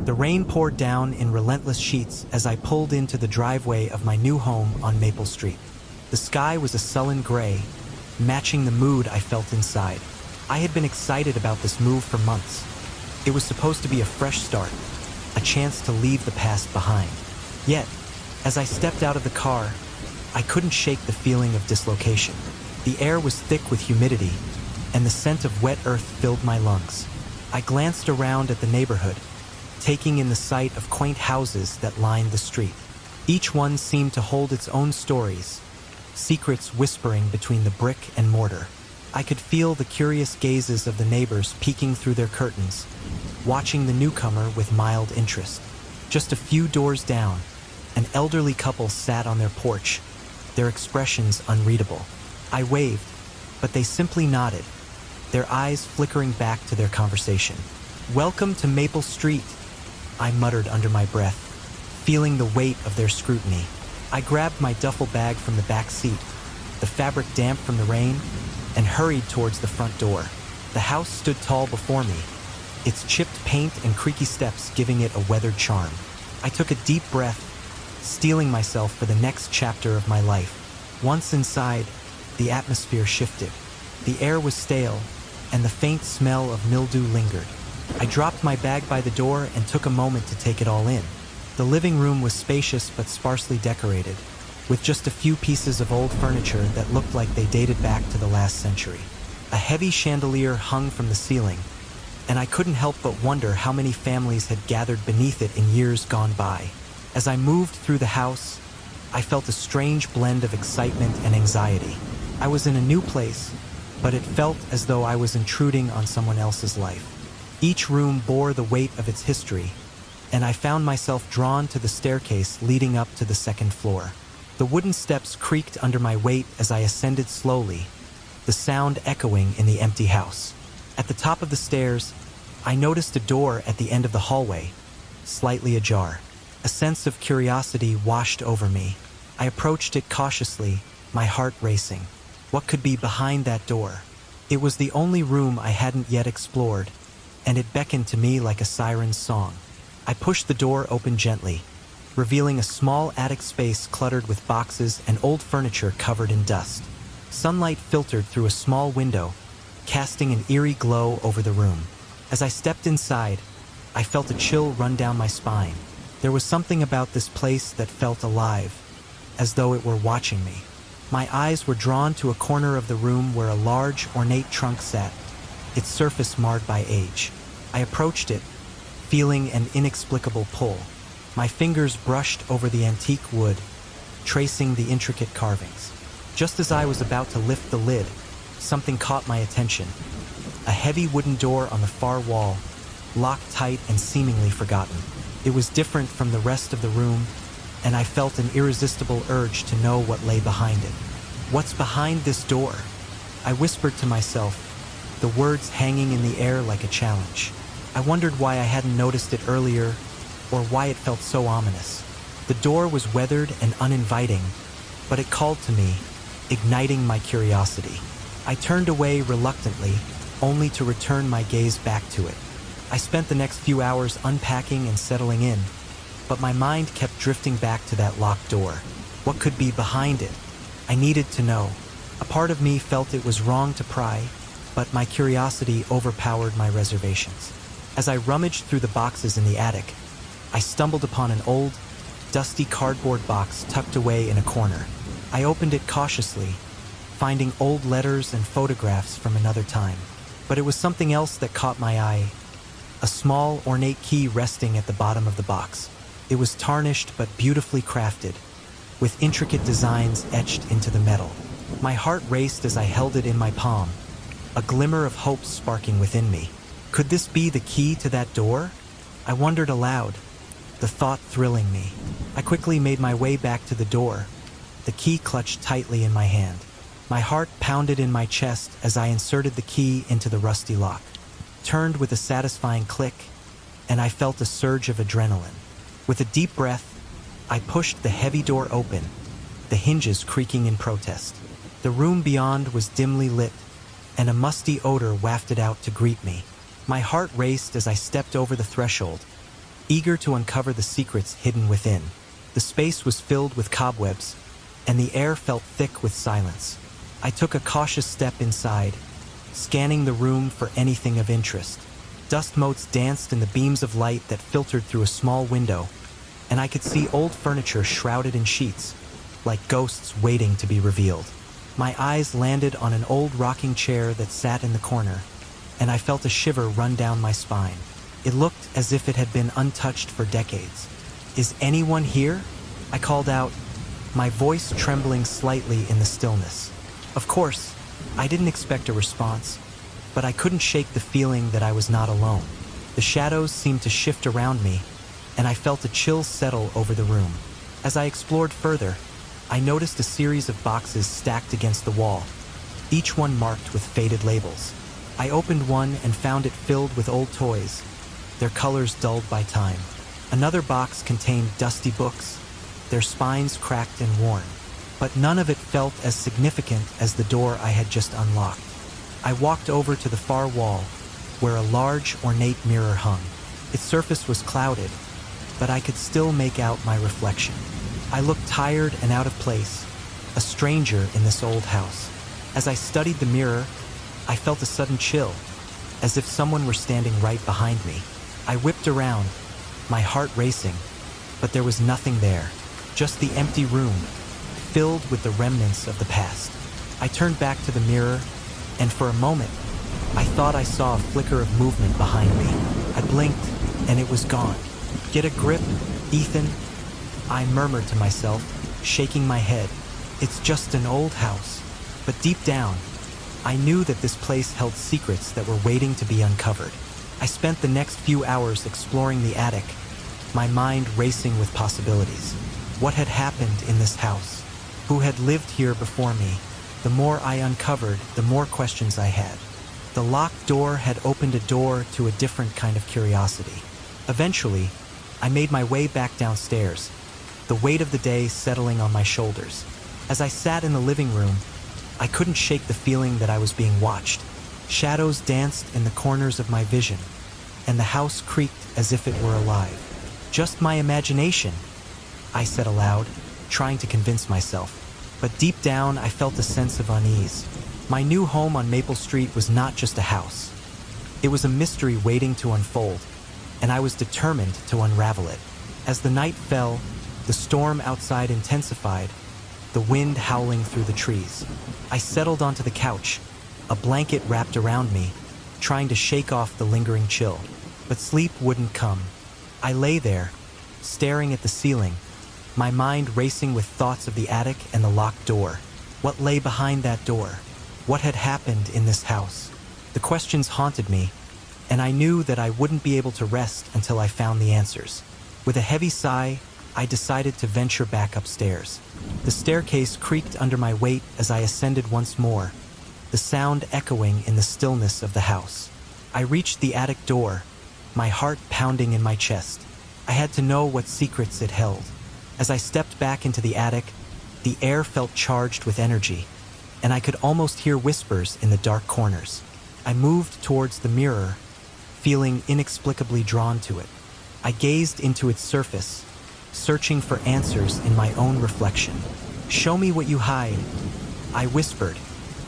The rain poured down in relentless sheets as I pulled into the driveway of my new home on Maple Street. The sky was a sullen gray, matching the mood I felt inside. I had been excited about this move for months. It was supposed to be a fresh start, a chance to leave the past behind. Yet, as I stepped out of the car, I couldn't shake the feeling of dislocation. The air was thick with humidity, and the scent of wet earth filled my lungs. I glanced around at the neighborhood, taking in the sight of quaint houses that lined the street. Each one seemed to hold its own stories, secrets whispering between the brick and mortar. I could feel the curious gazes of the neighbors peeking through their curtains, watching the newcomer with mild interest. Just a few doors down, an elderly couple sat on their porch, their expressions unreadable. I waved, but they simply nodded, their eyes flickering back to their conversation. "Welcome to Maple Street," I muttered under my breath, feeling the weight of their scrutiny. I grabbed my duffel bag from the back seat, the fabric damp from the rain, and hurried towards the front door. The house stood tall before me, its chipped paint and creaky steps giving it a weathered charm. I took a deep breath, steeling myself for the next chapter of my life. Once inside, the atmosphere shifted. The air was stale, and the faint smell of mildew lingered. I dropped my bag by the door and took a moment to take it all in. The living room was spacious but sparsely decorated, with just a few pieces of old furniture that looked like they dated back to the last century. A heavy chandelier hung from the ceiling, and I couldn't help but wonder how many families had gathered beneath it in years gone by. As I moved through the house, I felt a strange blend of excitement and anxiety. I was in a new place, but it felt as though I was intruding on someone else's life. Each room bore the weight of its history, and I found myself drawn to the staircase leading up to the second floor. The wooden steps creaked under my weight as I ascended slowly, the sound echoing in the empty house. At the top of the stairs, I noticed a door at the end of the hallway, slightly ajar. A sense of curiosity washed over me. I approached it cautiously, my heart racing. What could be behind that door? It was the only room I hadn't yet explored, and it beckoned to me like a siren's song. I pushed the door open gently, revealing a small attic space cluttered with boxes and old furniture covered in dust. Sunlight filtered through a small window, casting an eerie glow over the room. As I stepped inside, I felt a chill run down my spine. There was something about this place that felt alive, as though it were watching me. My eyes were drawn to a corner of the room where a large, ornate trunk sat, its surface marred by age. I approached it, feeling an inexplicable pull. My fingers brushed over the antique wood, tracing the intricate carvings. Just as I was about to lift the lid, something caught my attention. A heavy wooden door on the far wall, locked tight and seemingly forgotten. It was different from the rest of the room, and I felt an irresistible urge to know what lay behind it. "What's behind this door?" I whispered to myself, the words hanging in the air like a challenge. I wondered why I hadn't noticed it earlier, or why it felt so ominous. The door was weathered and uninviting, but it called to me, igniting my curiosity. I turned away reluctantly, only to return my gaze back to it. I spent the next few hours unpacking and settling in, but my mind kept drifting back to that locked door. What could be behind it? I needed to know. A part of me felt it was wrong to pry, but my curiosity overpowered my reservations. As I rummaged through the boxes in the attic, I stumbled upon an old, dusty cardboard box tucked away in a corner. I opened it cautiously, finding old letters and photographs from another time. But it was something else that caught my eye. A small, ornate key resting at the bottom of the box. It was tarnished but beautifully crafted, with intricate designs etched into the metal. My heart raced as I held it in my palm, a glimmer of hope sparking within me. Could this be the key to that door? I wondered aloud, the thought thrilling me. I quickly made my way back to the door, the key clutched tightly in my hand. My heart pounded in my chest as I inserted the key into the rusty lock. Turned with a satisfying click, and I felt a surge of adrenaline. With a deep breath, I pushed the heavy door open, the hinges creaking in protest. The room beyond was dimly lit, and a musty odor wafted out to greet me. My heart raced as I stepped over the threshold, eager to uncover the secrets hidden within. The space was filled with cobwebs, and the air felt thick with silence. I took a cautious step inside, scanning the room for anything of interest. Dust motes danced in the beams of light that filtered through a small window, and I could see old furniture shrouded in sheets, like ghosts waiting to be revealed. My eyes landed on an old rocking chair that sat in the corner, and I felt a shiver run down my spine. It looked as if it had been untouched for decades. "Is anyone here?" I called out, my voice trembling slightly in the stillness. Of course, I didn't expect a response, but I couldn't shake the feeling that I was not alone. The shadows seemed to shift around me, and I felt a chill settle over the room. As I explored further, I noticed a series of boxes stacked against the wall, each one marked with faded labels. I opened one and found it filled with old toys, their colors dulled by time. Another box contained dusty books, their spines cracked and worn, but none of it felt as significant as the door I had just unlocked. I walked over to the far wall, where a large, ornate mirror hung. Its surface was clouded, but I could still make out my reflection. I looked tired and out of place, a stranger in this old house. As I studied the mirror, I felt a sudden chill, as if someone were standing right behind me. I whipped around, my heart racing, but there was nothing there, just the empty room, filled with the remnants of the past. I turned back to the mirror, and for a moment, I thought I saw a flicker of movement behind me. I blinked, and it was gone. "Get a grip, Ethan," I murmured to myself, shaking my head. It's just an old house. But deep down, I knew that this place held secrets that were waiting to be uncovered. I spent the next few hours exploring the attic, my mind racing with possibilities. What had happened in this house? Who had lived here before me? The more I uncovered, the more questions I had. The locked door had opened a door to a different kind of curiosity. Eventually, I made my way back downstairs, the weight of the day settling on my shoulders. As I sat in the living room, I couldn't shake the feeling that I was being watched. Shadows danced in the corners of my vision, and the house creaked as if it were alive. "Just my imagination," I said aloud, trying to convince myself. But deep down, I felt a sense of unease. My new home on Maple Street was not just a house. It was a mystery waiting to unfold, and I was determined to unravel it. As the night fell, the storm outside intensified, the wind howling through the trees. I settled onto the couch, a blanket wrapped around me, trying to shake off the lingering chill. But sleep wouldn't come. I lay there, staring at the ceiling, my mind racing with thoughts of the attic and the locked door. What lay behind that door? What had happened in this house? The questions haunted me, and I knew that I wouldn't be able to rest until I found the answers. With a heavy sigh, I decided to venture back upstairs. The staircase creaked under my weight as I ascended once more, the sound echoing in the stillness of the house. I reached the attic door, my heart pounding in my chest. I had to know what secrets it held. As I stepped back into the attic, the air felt charged with energy, and I could almost hear whispers in the dark corners. I moved towards the mirror, feeling inexplicably drawn to it. I gazed into its surface, searching for answers in my own reflection. "Show me what you hide," I whispered,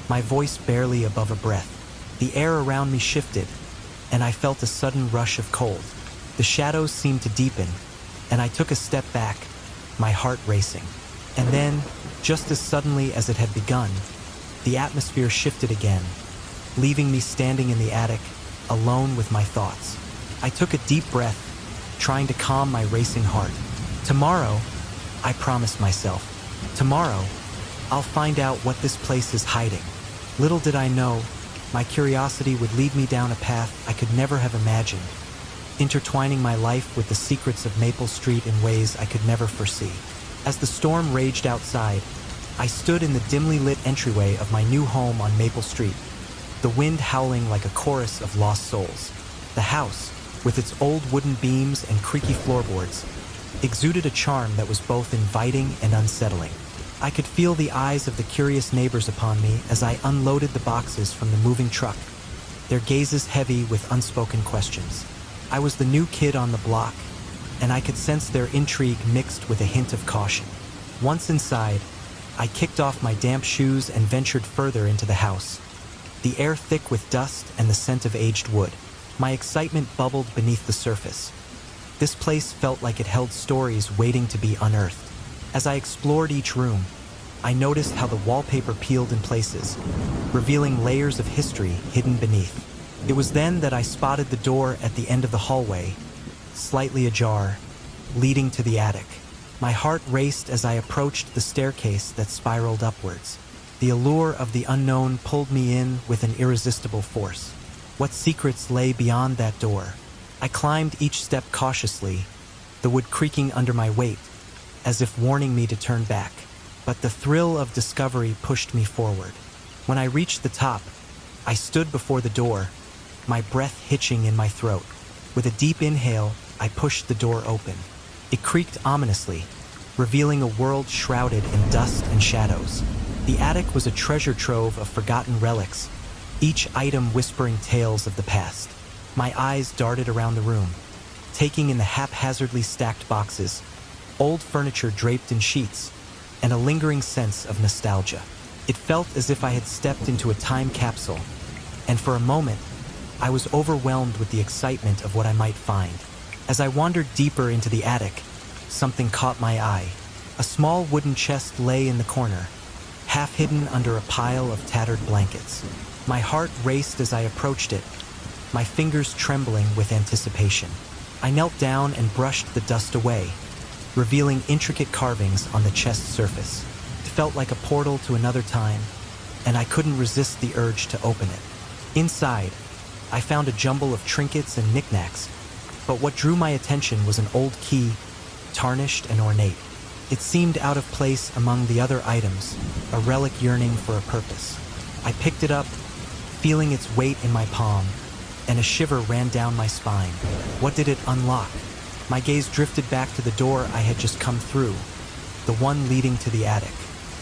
my voice barely above a breath. The air around me shifted, and I felt a sudden rush of cold. The shadows seemed to deepen, and I took a step back, my heart racing. And then, just as suddenly as it had begun, the atmosphere shifted again, leaving me standing in the attic, alone with my thoughts. I took a deep breath, trying to calm my racing heart. "Tomorrow," I promised myself, "tomorrow, I'll find out what this place is hiding." Little did I know, my curiosity would lead me down a path I could never have imagined, intertwining my life with the secrets of Maple Street in ways I could never foresee. As the storm raged outside, I stood in the dimly lit entryway of my new home on Maple Street, the wind howling like a chorus of lost souls. The house, with its old wooden beams and creaky floorboards, exuded a charm that was both inviting and unsettling. I could feel the eyes of the curious neighbors upon me as I unloaded the boxes from the moving truck, their gazes heavy with unspoken questions. I was the new kid on the block, and I could sense their intrigue mixed with a hint of caution. Once inside, I kicked off my damp shoes and ventured further into the house, the air thick with dust and the scent of aged wood. My excitement bubbled beneath the surface. This place felt like it held stories waiting to be unearthed. As I explored each room, I noticed how the wallpaper peeled in places, revealing layers of history hidden beneath. It was then that I spotted the door at the end of the hallway, slightly ajar, leading to the attic. My heart raced as I approached the staircase that spiraled upwards. The allure of the unknown pulled me in with an irresistible force. What secrets lay beyond that door? I climbed each step cautiously, the wood creaking under my weight, as if warning me to turn back. But the thrill of discovery pushed me forward. When I reached the top, I stood before the door, my breath hitching in my throat. With a deep inhale, I pushed the door open. It creaked ominously, revealing a world shrouded in dust and shadows. The attic was a treasure trove of forgotten relics, each item whispering tales of the past. My eyes darted around the room, taking in the haphazardly stacked boxes, old furniture draped in sheets, and a lingering sense of nostalgia. It felt as if I had stepped into a time capsule, and for a moment, I was overwhelmed with the excitement of what I might find. As I wandered deeper into the attic, something caught my eye. A small wooden chest lay in the corner, half hidden under a pile of tattered blankets. My heart raced as I approached it, my fingers trembling with anticipation. I knelt down and brushed the dust away, revealing intricate carvings on the chest's surface. It felt like a portal to another time, and I couldn't resist the urge to open it. Inside, I found a jumble of trinkets and knickknacks, but what drew my attention was an old key, tarnished and ornate. It seemed out of place among the other items, a relic yearning for a purpose. I picked it up, feeling its weight in my palm, and a shiver ran down my spine. What did it unlock? My gaze drifted back to the door I had just come through, the one leading to the attic.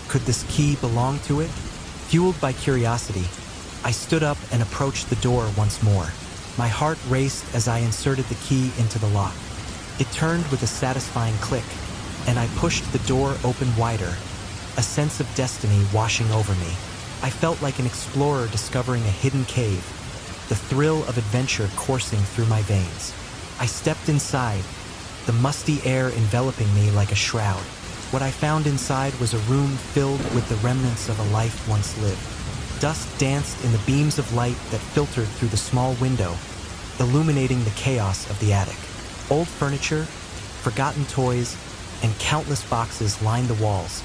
Could this key belong to it? Fueled by curiosity, I stood up and approached the door once more. My heart raced as I inserted the key into the lock. It turned with a satisfying click, and I pushed the door open wider, a sense of destiny washing over me. I felt like an explorer discovering a hidden cave, the thrill of adventure coursing through my veins. I stepped inside, the musty air enveloping me like a shroud. What I found inside was a room filled with the remnants of a life once lived. Dust danced in the beams of light that filtered through the small window, illuminating the chaos of the attic. Old furniture, forgotten toys, and countless boxes lined the walls,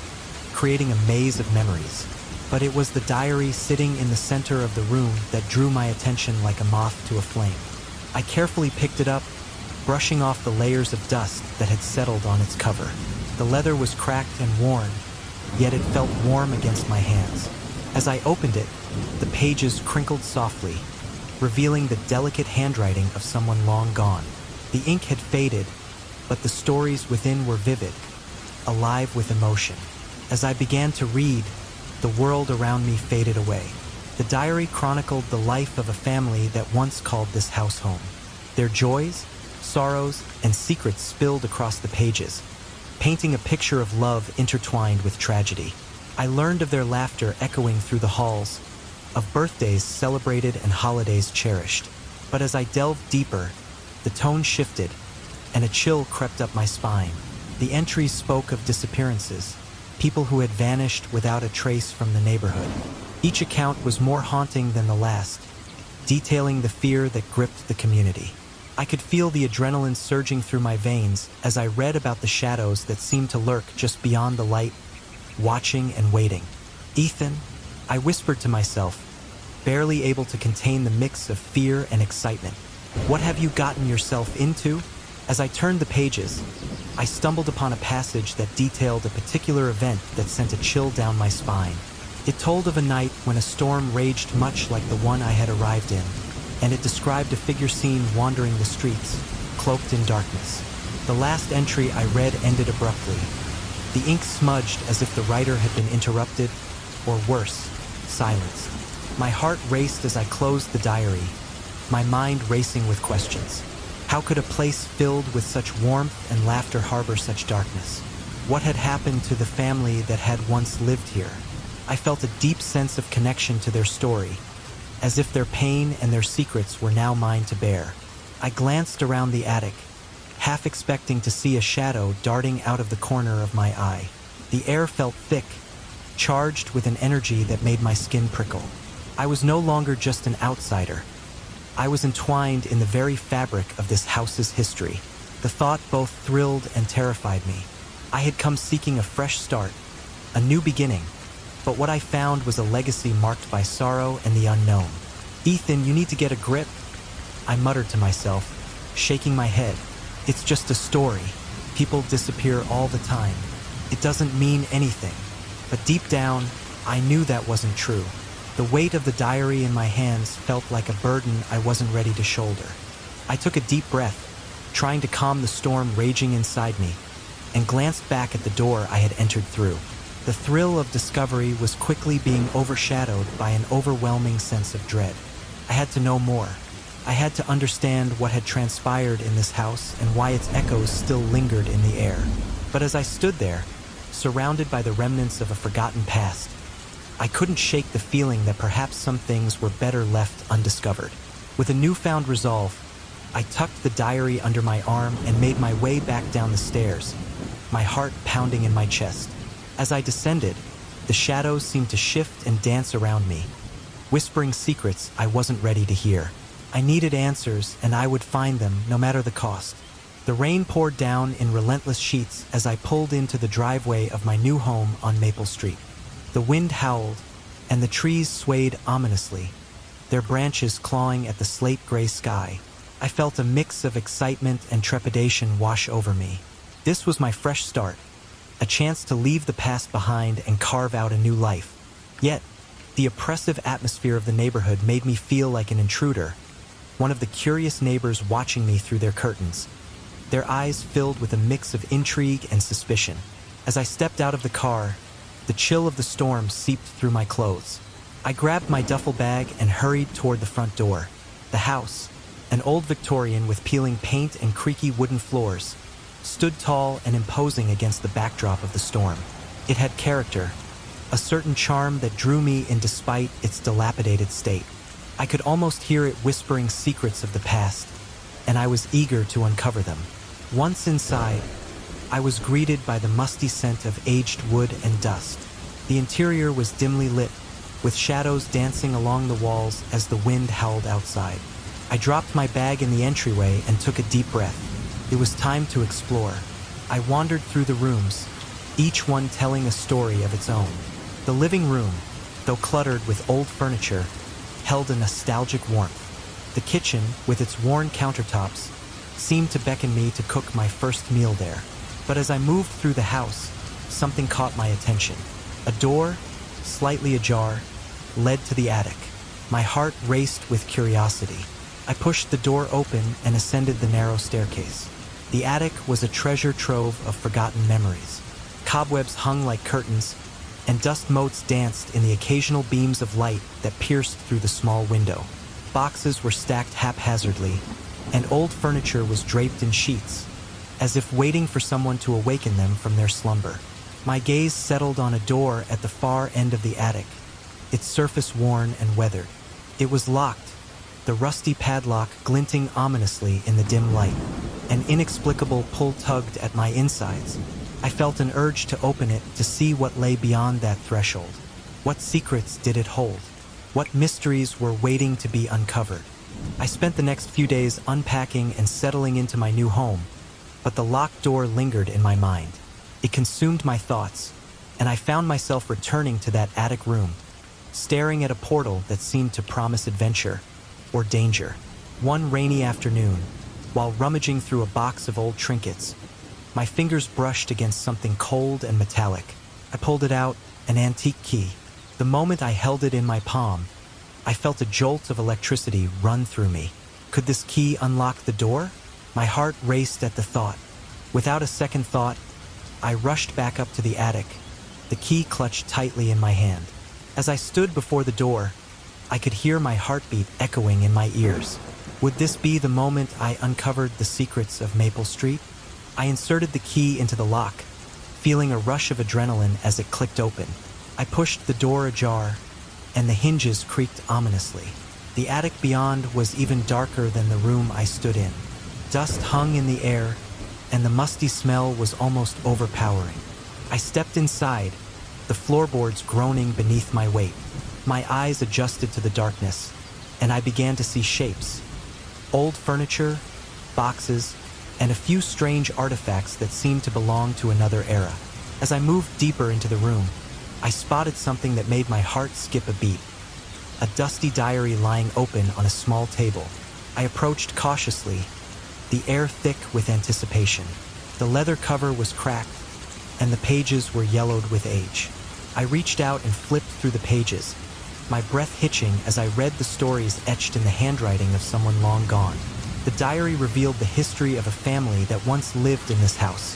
creating a maze of memories. But it was the diary sitting in the center of the room that drew my attention like a moth to a flame. I carefully picked it up, brushing off the layers of dust that had settled on its cover. The leather was cracked and worn, yet it felt warm against my hands. As I opened it, the pages crinkled softly, revealing the delicate handwriting of someone long gone. The ink had faded, but the stories within were vivid, alive with emotion. As I began to read, the world around me faded away. The diary chronicled the life of a family that once called this house home. Their joys, sorrows, and secrets spilled across the pages, painting a picture of love intertwined with tragedy. I learned of their laughter echoing through the halls, of birthdays celebrated and holidays cherished. But as I delved deeper, the tone shifted, and a chill crept up my spine. The entries spoke of disappearances, people who had vanished without a trace from the neighborhood. Each account was more haunting than the last, detailing the fear that gripped the community. I could feel the adrenaline surging through my veins as I read about the shadows that seemed to lurk just beyond the light, watching and waiting. Ethan, I whispered to myself, barely able to contain the mix of fear and excitement. What have you gotten yourself into? As I turned the pages, I stumbled upon a passage that detailed a particular event that sent a chill down my spine. It told of a night when a storm raged much like the one I had arrived in, and it described a figure seen wandering the streets, cloaked in darkness. The last entry I read ended abruptly. The ink smudged as if the writer had been interrupted, or worse, silenced. My heart raced as I closed the diary, my mind racing with questions. How could a place filled with such warmth and laughter harbor such darkness? What had happened to the family that had once lived here? I felt a deep sense of connection to their story, as if their pain and their secrets were now mine to bear. I glanced around the attic, half expecting to see a shadow darting out of the corner of my eye. The air felt thick, charged with an energy that made my skin prickle. I was no longer just an outsider. I was entwined in the very fabric of this house's history. The thought both thrilled and terrified me. I had come seeking a fresh start, a new beginning, but what I found was a legacy marked by sorrow and the unknown. "Ethan, you need to get a grip," I muttered to myself, shaking my head. "It's just a story. People disappear all the time. It doesn't mean anything." But deep down, I knew that wasn't true. The weight of the diary in my hands felt like a burden I wasn't ready to shoulder. I took a deep breath, trying to calm the storm raging inside me, and glanced back at the door I had entered through. The thrill of discovery was quickly being overshadowed by an overwhelming sense of dread. I had to know more. I had to understand what had transpired in this house and why its echoes still lingered in the air. But as I stood there, surrounded by the remnants of a forgotten past, I couldn't shake the feeling that perhaps some things were better left undiscovered. With a newfound resolve, I tucked the diary under my arm and made my way back down the stairs, my heart pounding in my chest. As I descended, the shadows seemed to shift and dance around me, whispering secrets I wasn't ready to hear. I needed answers, and I would find them no matter the cost. The rain poured down in relentless sheets as I pulled into the driveway of my new home on Maple Street. The wind howled, and the trees swayed ominously, their branches clawing at the slate-gray sky. I felt a mix of excitement and trepidation wash over me. This was my fresh start, a chance to leave the past behind and carve out a new life. Yet, the oppressive atmosphere of the neighborhood made me feel like an intruder, one of the curious neighbors watching me through their curtains, their eyes filled with a mix of intrigue and suspicion. As I stepped out of the car, the chill of the storm seeped through my clothes. I grabbed my duffel bag and hurried toward the front door. The house, an old Victorian with peeling paint and creaky wooden floors, stood tall and imposing against the backdrop of the storm. It had character, a certain charm that drew me in despite its dilapidated state. I could almost hear it whispering secrets of the past, and I was eager to uncover them. Once inside, I was greeted by the musty scent of aged wood and dust. The interior was dimly lit, with shadows dancing along the walls as the wind howled outside. I dropped my bag in the entryway and took a deep breath. It was time to explore. I wandered through the rooms, each one telling a story of its own. The living room, though cluttered with old furniture, held a nostalgic warmth. The kitchen, with its worn countertops, seemed to beckon me to cook my first meal there. But as I moved through the house, something caught my attention. A door, slightly ajar, led to the attic. My heart raced with curiosity. I pushed the door open and ascended the narrow staircase. The attic was a treasure trove of forgotten memories. Cobwebs hung like curtains, and dust motes danced in the occasional beams of light that pierced through the small window. Boxes were stacked haphazardly, and old furniture was draped in sheets, as if waiting for someone to awaken them from their slumber. My gaze settled on a door at the far end of the attic, its surface worn and weathered. It was locked, the rusty padlock glinting ominously in the dim light. An inexplicable pull tugged at my insides. I felt an urge to open it to see what lay beyond that threshold. What secrets did it hold? What mysteries were waiting to be uncovered? I spent the next few days unpacking and settling into my new home, but the locked door lingered in my mind. It consumed my thoughts, and I found myself returning to that attic room, staring at a portal that seemed to promise adventure or danger. One rainy afternoon, while rummaging through a box of old trinkets, my fingers brushed against something cold and metallic. I pulled it out, an antique key. The moment I held it in my palm, I felt a jolt of electricity run through me. Could this key unlock the door? My heart raced at the thought. Without a second thought, I rushed back up to the attic, the key clutched tightly in my hand. As I stood before the door, I could hear my heartbeat echoing in my ears. Would this be the moment I uncovered the secrets of Maple Street? I inserted the key into the lock, feeling a rush of adrenaline as it clicked open. I pushed the door ajar, and the hinges creaked ominously. The attic beyond was even darker than the room I stood in. Dust hung in the air, and the musty smell was almost overpowering. I stepped inside, the floorboards groaning beneath my weight. My eyes adjusted to the darkness, and I began to see shapes. Old furniture, boxes, and a few strange artifacts that seemed to belong to another era. As I moved deeper into the room, I spotted something that made my heart skip a beat. A dusty diary lying open on a small table. I approached cautiously, the air thick with anticipation. The leather cover was cracked, and the pages were yellowed with age. I reached out and flipped through the pages, my breath hitching as I read the stories etched in the handwriting of someone long gone. The diary revealed the history of a family that once lived in this house,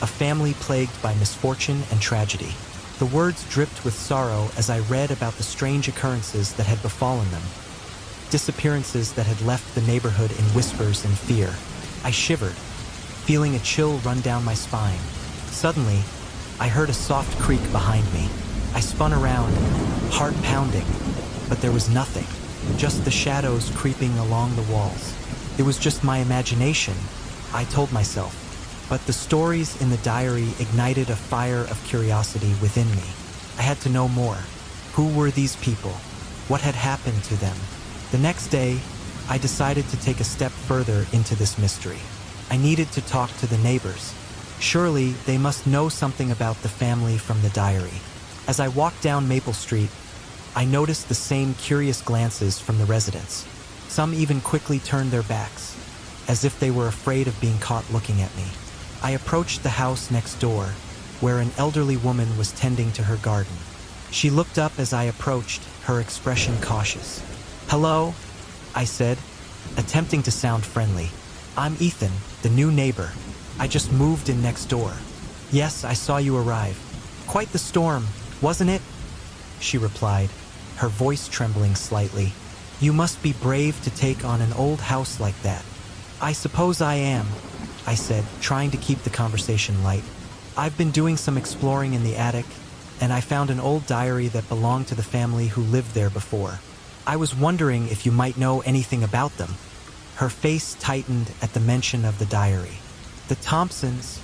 a family plagued by misfortune and tragedy. The words dripped with sorrow as I read about the strange occurrences that had befallen them, disappearances that had left the neighborhood in whispers and fear. I shivered, feeling a chill run down my spine. Suddenly, I heard a soft creak behind me. I spun around, heart pounding, but there was nothing, just the shadows creeping along the walls. It was just my imagination, I told myself. But the stories in the diary ignited a fire of curiosity within me. I had to know more. Who were these people? What had happened to them? The next day, I decided to take a step further into this mystery. I needed to talk to the neighbors. Surely, they must know something about the family from the diary. As I walked down Maple Street, I noticed the same curious glances from the residents. Some even quickly turned their backs, as if they were afraid of being caught looking at me. I approached the house next door, where an elderly woman was tending to her garden. She looked up as I approached, her expression cautious. "Hello," I said, attempting to sound friendly. "I'm Ethan, the new neighbor. I just moved in next door." "Yes, I saw you arrive. Quite the storm, wasn't it?" she replied, her voice trembling slightly. "You must be brave to take on an old house like that." "I suppose I am," I said, trying to keep the conversation light. "I've been doing some exploring in the attic, and I found an old diary that belonged to the family who lived there before. I was wondering if you might know anything about them." Her face tightened at the mention of the diary. "The Thompsons,"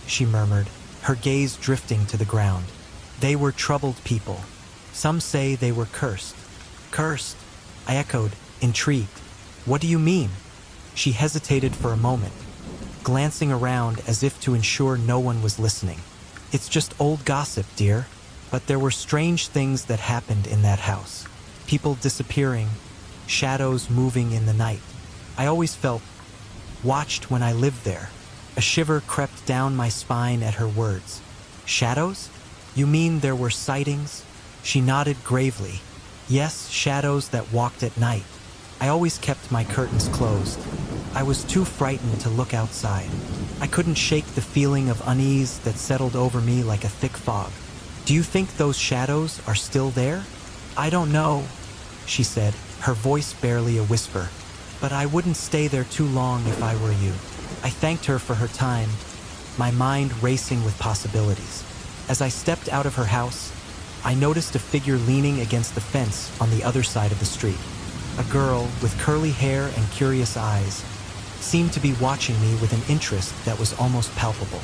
she murmured, her gaze drifting to the ground. "They were troubled people. Some say they were cursed." "Cursed?" I echoed, intrigued. "What do you mean?" She hesitated for a moment, glancing around as if to ensure no one was listening. "It's just old gossip, dear. But there were strange things that happened in that house. People disappearing, shadows moving in the night. I always felt watched when I lived there." A shiver crept down my spine at her words. "Shadows? You mean there were sightings?" She nodded gravely. "Yes, shadows that walked at night. I always kept my curtains closed. I was too frightened to look outside. I couldn't shake the feeling of unease that settled over me like a thick fog." "Do you think those shadows are still there?" "I don't know," she said, her voice barely a whisper. "But I wouldn't stay there too long if I were you." I thanked her for her time, my mind racing with possibilities. As I stepped out of her house, I noticed a figure leaning against the fence on the other side of the street. A girl with curly hair and curious eyes seemed to be watching me with an interest that was almost palpable.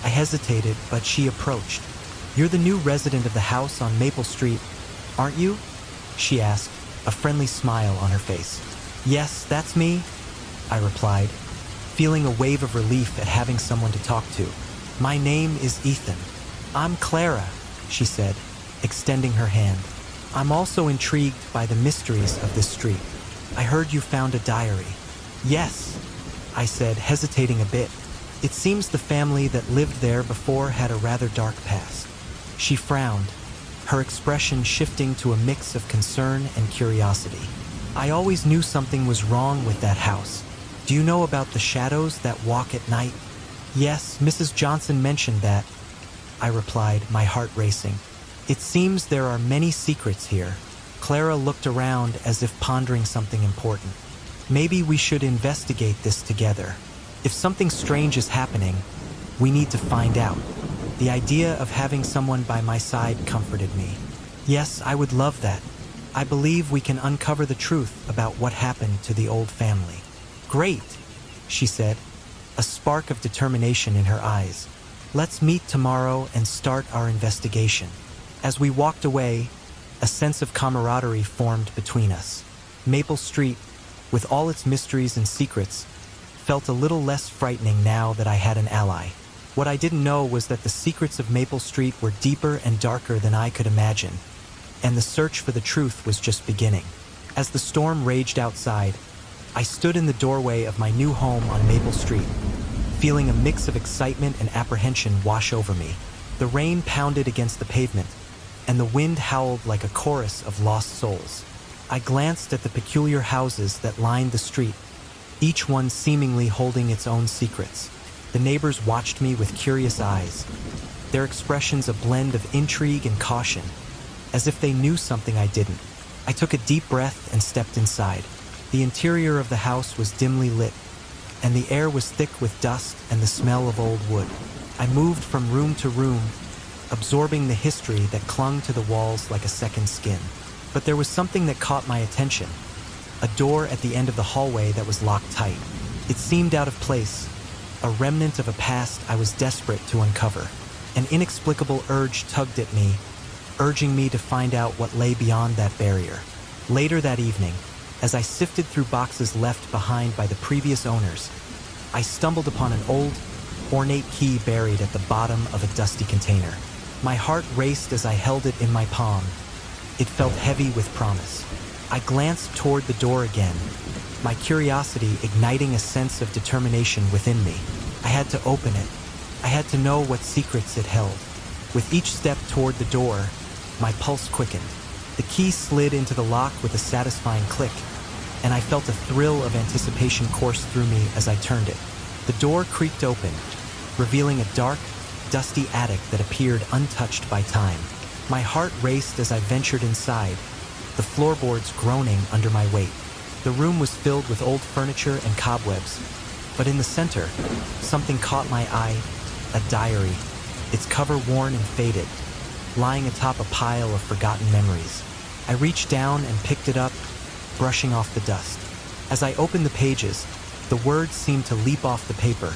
I hesitated, but she approached. "You're the new resident of the house on Maple Street, aren't you?" she asked, a friendly smile on her face. "Yes, that's me," I replied, feeling a wave of relief at having someone to talk to. "My name is Ethan." "I'm Clara," she said, extending her hand. "I'm also intrigued by the mysteries of this street. I heard you found a diary." "Yes," I said, hesitating a bit. "It seems the family that lived there before had a rather dark past." She frowned, her expression shifting to a mix of concern and curiosity. "I always knew something was wrong with that house. Do you know about the shadows that walk at night?" "Yes, Mrs. Johnson mentioned that," I replied, my heart racing. "It seems there are many secrets here." Clara looked around as if pondering something important. Maybe we should investigate this together. If something strange is happening, we need to find out. The idea of having someone by my side comforted me. Yes, I would love that. I believe we can uncover the truth about what happened to the old family. Great, she said, a spark of determination in her eyes. Let's meet tomorrow and start our investigation. As we walked away, a sense of camaraderie formed between us. Maple Street, with all its mysteries and secrets, felt a little less frightening now that I had an ally. What I didn't know was that the secrets of Maple Street were deeper and darker than I could imagine, and the search for the truth was just beginning. As the storm raged outside, I stood in the doorway of my new home on Maple Street, feeling a mix of excitement and apprehension wash over me. The rain pounded against the pavement, and the wind howled like a chorus of lost souls. I glanced at the peculiar houses that lined the street, each one seemingly holding its own secrets. The neighbors watched me with curious eyes, their expressions a blend of intrigue and caution, as if they knew something I didn't. I took a deep breath and stepped inside. The interior of the house was dimly lit, and the air was thick with dust and the smell of old wood. I moved from room to room, absorbing the history that clung to the walls like a second skin. But there was something that caught my attention, a door at the end of the hallway that was locked tight. It seemed out of place, a remnant of a past I was desperate to uncover. An inexplicable urge tugged at me, urging me to find out what lay beyond that barrier. Later that evening, as I sifted through boxes left behind by the previous owners, I stumbled upon an old, ornate key buried at the bottom of a dusty container. My heart raced as I held it in my palm. It felt heavy with promise. I glanced toward the door again, my curiosity igniting a sense of determination within me. I had to open it. I had to know what secrets it held. With each step toward the door, my pulse quickened. The key slid into the lock with a satisfying click, and I felt a thrill of anticipation course through me as I turned it. The door creaked open, revealing a dark, dusty attic that appeared untouched by time. My heart raced as I ventured inside, the floorboards groaning under my weight. The room was filled with old furniture and cobwebs, but in the center, something caught my eye, a diary, its cover worn and faded, lying atop a pile of forgotten memories. I reached down and picked it up, brushing off the dust. As I opened the pages, the words seemed to leap off the paper,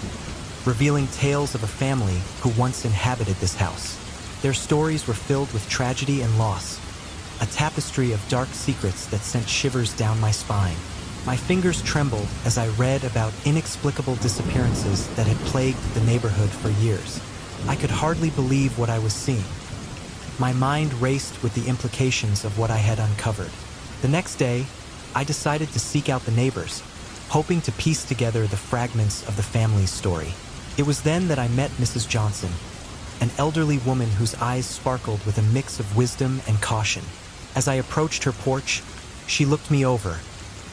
revealing tales of a family who once inhabited this house. Their stories were filled with tragedy and loss, a tapestry of dark secrets that sent shivers down my spine. My fingers trembled as I read about inexplicable disappearances that had plagued the neighborhood for years. I could hardly believe what I was seeing. My mind raced with the implications of what I had uncovered. The next day, I decided to seek out the neighbors, hoping to piece together the fragments of the family's story. It was then that I met Mrs. Johnson, an elderly woman whose eyes sparkled with a mix of wisdom and caution. As I approached her porch, she looked me over,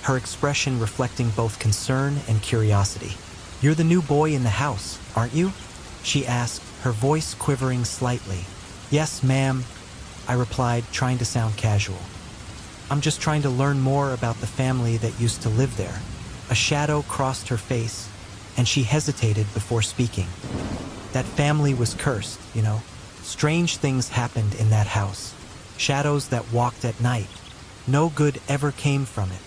her expression reflecting both concern and curiosity. "You're the new boy in the house, aren't you?" she asked, her voice quivering slightly. "Yes, ma'am," I replied, trying to sound casual. "I'm just trying to learn more about the family that used to live there." A shadow crossed her face, and she hesitated before speaking. "That family was cursed, you know. Strange things happened in that house. Shadows that walked at night. No good ever came from it."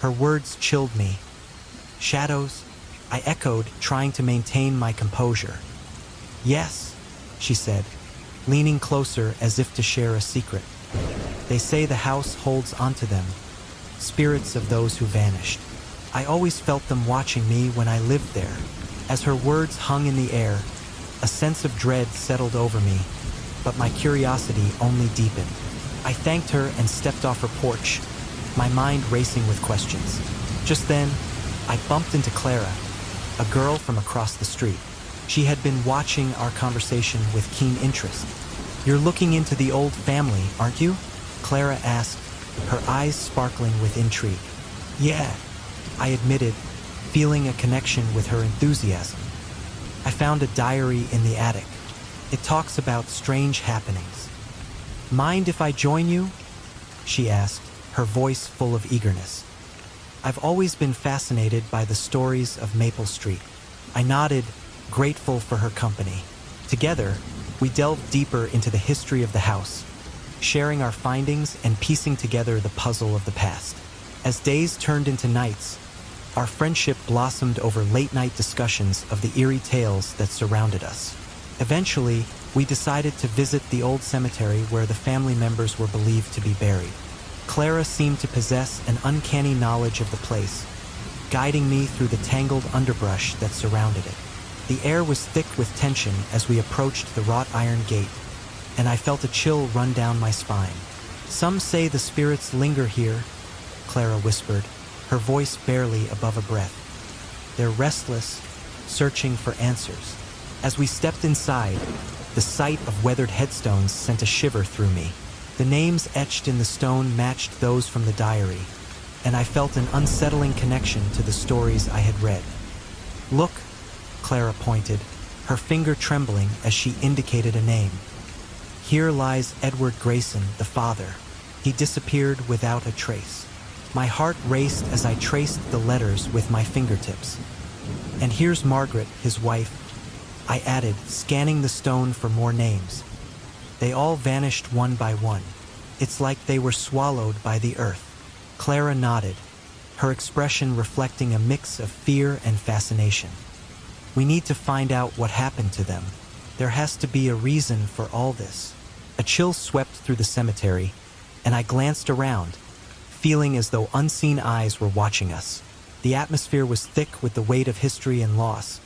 Her words chilled me. "Shadows?" I echoed, trying to maintain my composure. "Yes," she said, leaning closer as if to share a secret. "They say the house holds onto them, spirits of those who vanished. I always felt them watching me when I lived there." As her words hung in the air, a sense of dread settled over me, but my curiosity only deepened. I thanked her and stepped off her porch, my mind racing with questions. Just then, I bumped into Clara, a girl from across the street. She had been watching our conversation with keen interest. "You're looking into the old family, aren't you?" Clara asked, her eyes sparkling with intrigue. "Yeah," I admitted, feeling a connection with her enthusiasm. "I found a diary in the attic. It talks about strange happenings." "Mind if I join you?" she asked, her voice full of eagerness. I've always been fascinated by the stories of Maple Street. I nodded, grateful for her company. Together, we delved deeper into the history of the house, sharing our findings and piecing together the puzzle of the past. As days turned into nights, our friendship blossomed over late-night discussions of the eerie tales that surrounded us. Eventually, we decided to visit the old cemetery where the family members were believed to be buried. Clara seemed to possess an uncanny knowledge of the place, guiding me through the tangled underbrush that surrounded it. The air was thick with tension as we approached the wrought iron gate, and I felt a chill run down my spine. "Some say the spirits linger here," Clara whispered, her voice barely above a breath. "They're restless, searching for answers." As we stepped inside, the sight of weathered headstones sent a shiver through me. The names etched in the stone matched those from the diary, and I felt an unsettling connection to the stories I had read. "Look," Clara pointed, her finger trembling as she indicated a name. "Here lies Edward Grayson, the father. He disappeared without a trace." My heart raced as I traced the letters with my fingertips. "And here's Margaret, his wife," I added, scanning the stone for more names. "They all vanished one by one. It's like they were swallowed by the earth." Clara nodded, her expression reflecting a mix of fear and fascination. "We need to find out what happened to them. There has to be a reason for all this." A chill swept through the cemetery, and I glanced around, feeling as though unseen eyes were watching us. The atmosphere was thick with the weight of history and loss,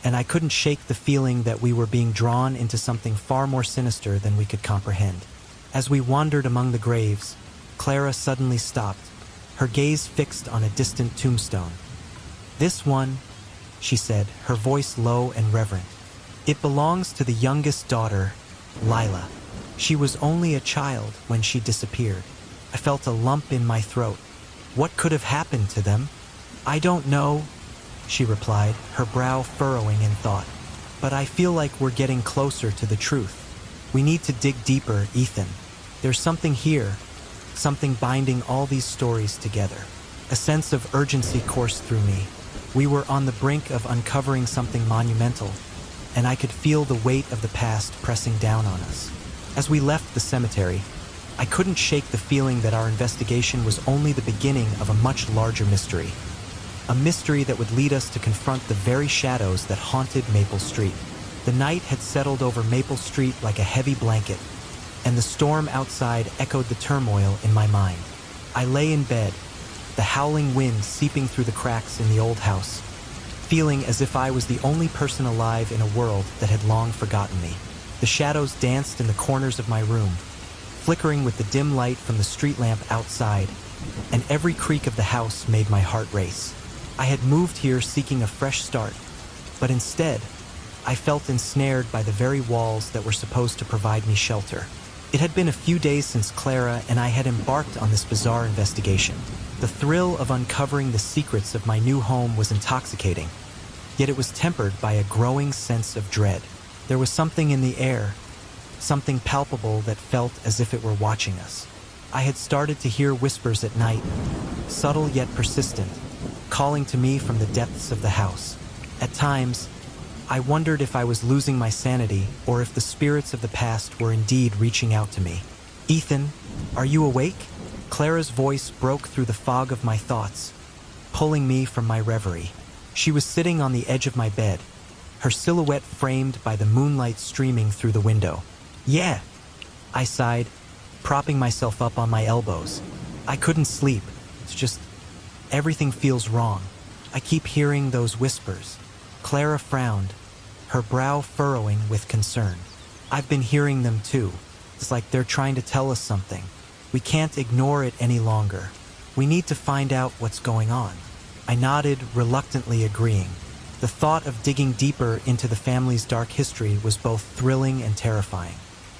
and I couldn't shake the feeling that we were being drawn into something far more sinister than we could comprehend. As we wandered among the graves, Clara suddenly stopped, her gaze fixed on a distant tombstone. "This one," she said, her voice low and reverent. "It belongs to the youngest daughter, Lila. She was only a child when she disappeared." I felt a lump in my throat. What could have happened to them? "I don't know," she replied, her brow furrowing in thought. "But I feel like we're getting closer to the truth. We need to dig deeper, Ethan. There's something here, something binding all these stories together." A sense of urgency coursed through me. We were on the brink of uncovering something monumental, and I could feel the weight of the past pressing down on us. As we left the cemetery, I couldn't shake the feeling that our investigation was only the beginning of a much larger mystery. A mystery that would lead us to confront the very shadows that haunted Maple Street. The night had settled over Maple Street like a heavy blanket, and the storm outside echoed the turmoil in my mind. I lay in bed, the howling wind seeping through the cracks in the old house, feeling as if I was the only person alive in a world that had long forgotten me. The shadows danced in the corners of my room, flickering with the dim light from the street lamp outside, and every creak of the house made my heart race. I had moved here seeking a fresh start, but instead, I felt ensnared by the very walls that were supposed to provide me shelter. It had been a few days since Clara and I had embarked on this bizarre investigation. The thrill of uncovering the secrets of my new home was intoxicating, yet it was tempered by a growing sense of dread. There was something in the air, something palpable that felt as if it were watching us. I had started to hear whispers at night, subtle yet persistent, calling to me from the depths of the house. At times, I wondered if I was losing my sanity or if the spirits of the past were indeed reaching out to me. "Ethan, are you awake?" Clara's voice broke through the fog of my thoughts, pulling me from my reverie. She was sitting on the edge of my bed, her silhouette framed by the moonlight streaming through the window. "Yeah," I sighed, propping myself up on my elbows. "I couldn't sleep. It's just, everything feels wrong. I keep hearing those whispers." Clara frowned, her brow furrowing with concern. "I've been hearing them too. It's like they're trying to tell us something. We can't ignore it any longer. We need to find out what's going on." I nodded, reluctantly agreeing. The thought of digging deeper into the family's dark history was both thrilling and terrifying.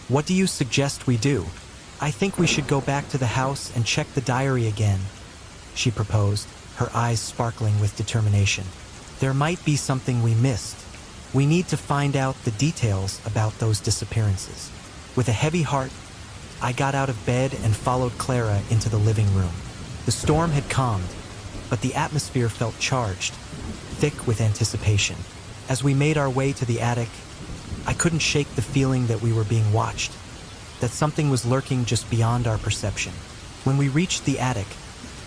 "What do you suggest we do?" "I think we should go back to the house and check the diary again," she proposed, her eyes sparkling with determination. "There might be something we missed. We need to find out the details about those disappearances." With a heavy heart, I got out of bed and followed Clara into the living room. The storm had calmed, but the atmosphere felt charged, thick with anticipation. As we made our way to the attic, I couldn't shake the feeling that we were being watched, that something was lurking just beyond our perception. When we reached the attic,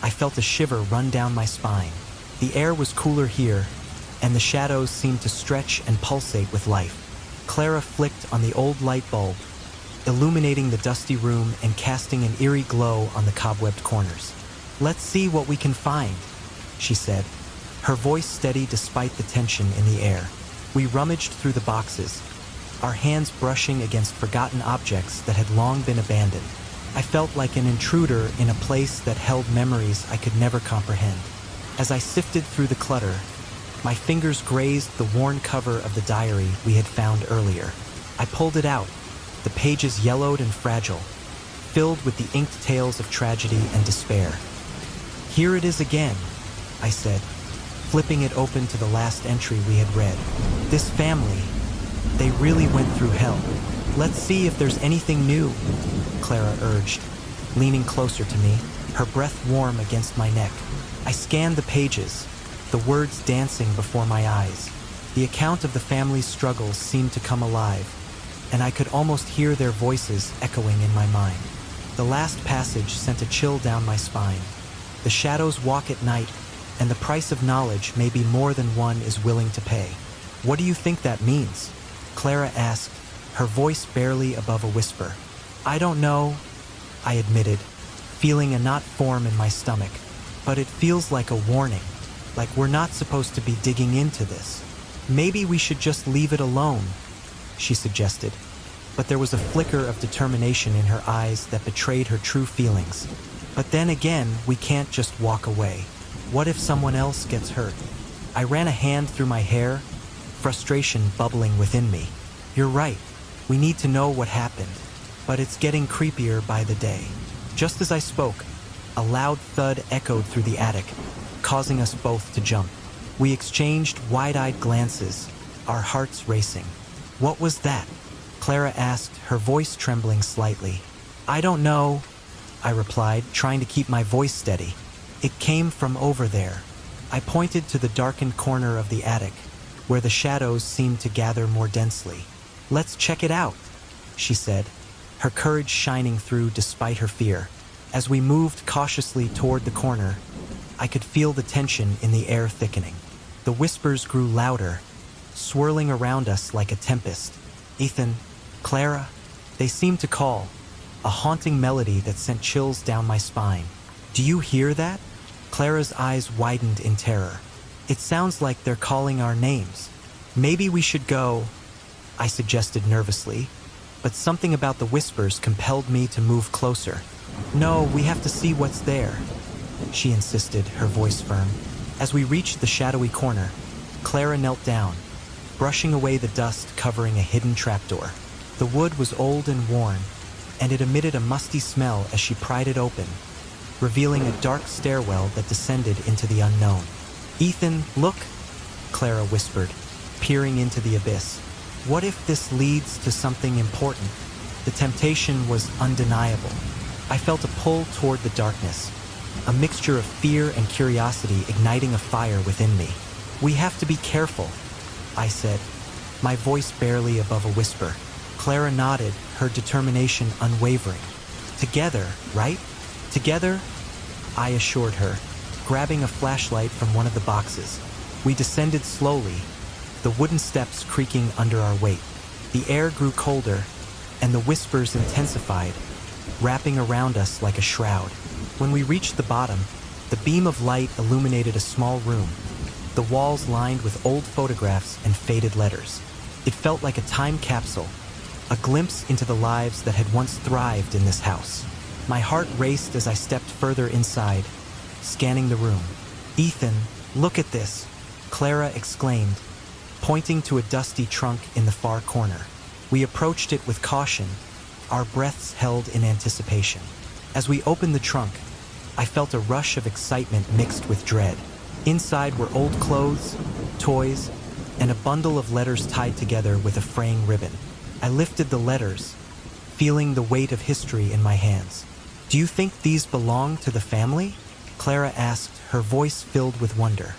I felt a shiver run down my spine. The air was cooler here, and the shadows seemed to stretch and pulsate with life. Clara flicked on the old light bulb, illuminating the dusty room and casting an eerie glow on the cobwebbed corners. "Let's see what we can find," she said, her voice steady despite the tension in the air. We rummaged through the boxes, our hands brushing against forgotten objects that had long been abandoned. I felt like an intruder in a place that held memories I could never comprehend. As I sifted through the clutter, my fingers grazed the worn cover of the diary we had found earlier. I pulled it out, the pages yellowed and fragile, filled with the inked tales of tragedy and despair. "Here it is again," I said, flipping it open to the last entry we had read. "This family, they really went through hell. Let's see if there's anything new," Clara urged, leaning closer to me, her breath warm against my neck. I scanned the pages, the words dancing before my eyes. The account of the family's struggles seemed to come alive, and I could almost hear their voices echoing in my mind. The last passage sent a chill down my spine. "The shadows walk at night, and the price of knowledge may be more than one is willing to pay." "What do you think that means?" Clara asked, her voice barely above a whisper. "I don't know," I admitted, feeling a knot form in my stomach. "But it feels like a warning, like we're not supposed to be digging into this. Maybe we should just leave it alone," she suggested. But there was a flicker of determination in her eyes that betrayed her true feelings. "But then again, we can't just walk away. What if someone else gets hurt?" I ran a hand through my hair, frustration bubbling within me. "You're right. We need to know what happened. But it's getting creepier by the day." Just as I spoke, a loud thud echoed through the attic, causing us both to jump. We exchanged wide-eyed glances, our hearts racing. "What was that?" Clara asked, her voice trembling slightly. "I don't know," I replied, trying to keep my voice steady. "It came from over there." I pointed to the darkened corner of the attic, where the shadows seemed to gather more densely. "Let's check it out," she said, her courage shining through despite her fear. As we moved cautiously toward the corner, I could feel the tension in the air thickening. The whispers grew louder, swirling around us like a tempest. "Ethan, Clara," they seemed to call, a haunting melody that sent chills down my spine. "Do you hear that?" Clara's eyes widened in terror. "It sounds like they're calling our names." "Maybe we should go," I suggested nervously, but something about the whispers compelled me to move closer. "No, we have to see what's there," she insisted, her voice firm. As we reached the shadowy corner, Clara knelt down, brushing away the dust covering a hidden trapdoor. The wood was old and worn, and it emitted a musty smell as she pried it open, revealing a dark stairwell that descended into the unknown. "Ethan, look," Clara whispered, peering into the abyss. "What if this leads to something important?" The temptation was undeniable. I felt a pull toward the darkness, a mixture of fear and curiosity igniting a fire within me. "We have to be careful," I said, my voice barely above a whisper. Clara nodded, her determination unwavering. "Together, right? Together?" I assured her, grabbing a flashlight from one of the boxes. We descended slowly, the wooden steps creaking under our weight. The air grew colder, and the whispers intensified, wrapping around us like a shroud. When we reached the bottom, the beam of light illuminated a small room, the walls lined with old photographs and faded letters. It felt like a time capsule, a glimpse into the lives that had once thrived in this house. My heart raced as I stepped further inside, scanning the room. "Ethan, look at this," Clara exclaimed, pointing to a dusty trunk in the far corner. We approached it with caution, our breaths held in anticipation. As we opened the trunk, I felt a rush of excitement mixed with dread. Inside were old clothes, toys, and a bundle of letters tied together with a fraying ribbon. I lifted the letters, feeling the weight of history in my hands. "Do you think these belong to the family?" Clara asked, her voice filled with wonder.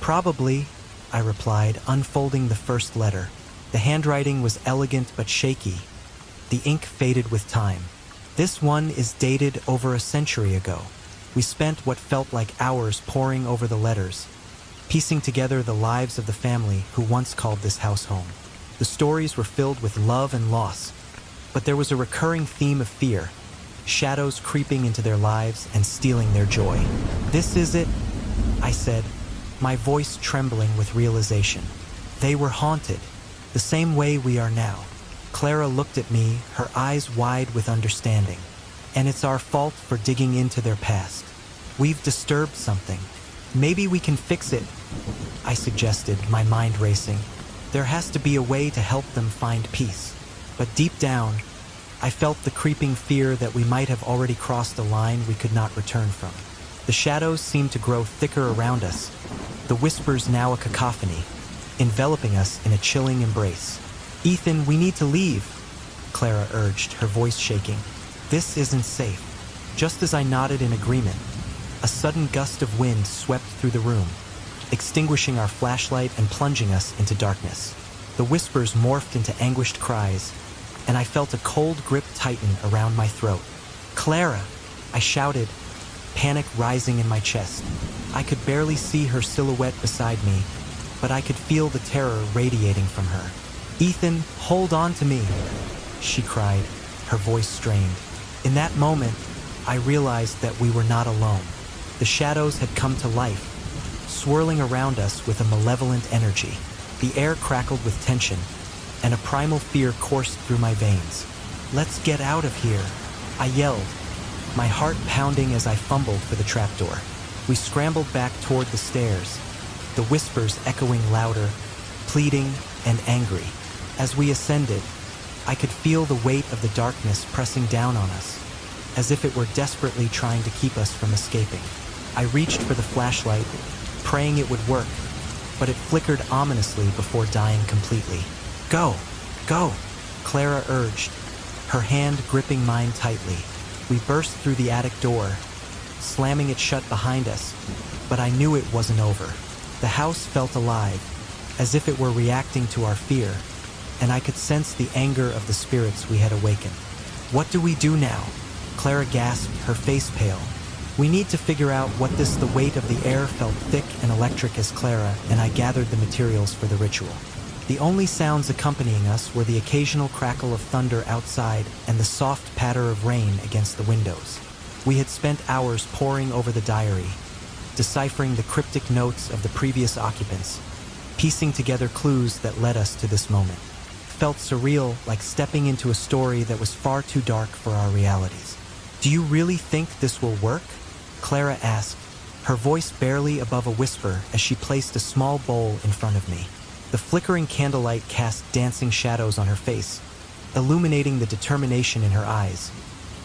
Probably, I replied, unfolding the first letter. The handwriting was elegant but shaky. The ink faded with time. This one is dated over a century ago. We spent what felt like hours poring over the letters, piecing together the lives of the family who once called this house home. The stories were filled with love and loss, but there was a recurring theme of fear, shadows creeping into their lives and stealing their joy. "This is it," I said, my voice trembling with realization. They were haunted, the same way we are now. Clara looked at me, her eyes wide with understanding. "And it's our fault for digging into their past. We've disturbed something. Maybe we can fix it," I suggested, my mind racing. There has to be a way to help them find peace. But deep down, I felt the creeping fear that we might have already crossed a line we could not return from. The shadows seemed to grow thicker around us, the whispers now a cacophony, enveloping us in a chilling embrace. "Ethan, we need to leave," Clara urged, her voice shaking. "This isn't safe." Just as I nodded in agreement, a sudden gust of wind swept through the room, extinguishing our flashlight and plunging us into darkness. The whispers morphed into anguished cries, and I felt a cold grip tighten around my throat. "Clara!" I shouted, panic rising in my chest. I could barely see her silhouette beside me, but I could feel the terror radiating from her. "Ethan, hold on to me," she cried, her voice strained. In that moment, I realized that we were not alone. The shadows had come to life, swirling around us with a malevolent energy. The air crackled with tension, and a primal fear coursed through my veins. "Let's get out of here," I yelled, my heart pounding as I fumbled for the trapdoor. We scrambled back toward the stairs, the whispers echoing louder, pleading and angry. As we ascended, I could feel the weight of the darkness pressing down on us, as if it were desperately trying to keep us from escaping. I reached for the flashlight, praying it would work, but it flickered ominously before dying completely. "Go! Go!" Clara urged, her hand gripping mine tightly. We burst through the attic door, slamming it shut behind us, but I knew it wasn't over. The house felt alive, as if it were reacting to our fear, and I could sense the anger of the spirits we had awakened. "What do we do now?" Clara gasped, her face pale. "We need to figure out what this..." The weight of the air felt thick and electric as Clara and I gathered the materials for the ritual. The only sounds accompanying us were the occasional crackle of thunder outside and the soft patter of rain against the windows. We had spent hours poring over the diary, deciphering the cryptic notes of the previous occupants, piecing together clues that led us to this moment. It felt surreal, like stepping into a story that was far too dark for our realities. "Do you really think this will work?" Clara asked, her voice barely above a whisper as she placed a small bowl in front of me. The flickering candlelight cast dancing shadows on her face, illuminating the determination in her eyes,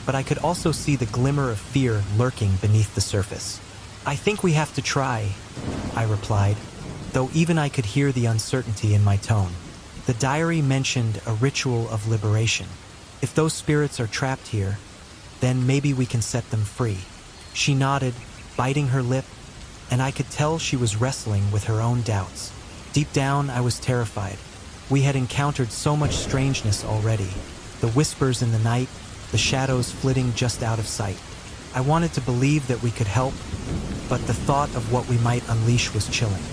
but I could also see the glimmer of fear lurking beneath the surface. "I think we have to try," I replied, though even I could hear the uncertainty in my tone. The diary mentioned a ritual of liberation. If those spirits are trapped here, then maybe we can set them free. She nodded, biting her lip, and I could tell she was wrestling with her own doubts. Deep down, I was terrified. We had encountered so much strangeness already. The whispers in the night, the shadows flitting just out of sight. I wanted to believe that we could help, but the thought of what we might unleash was chilling.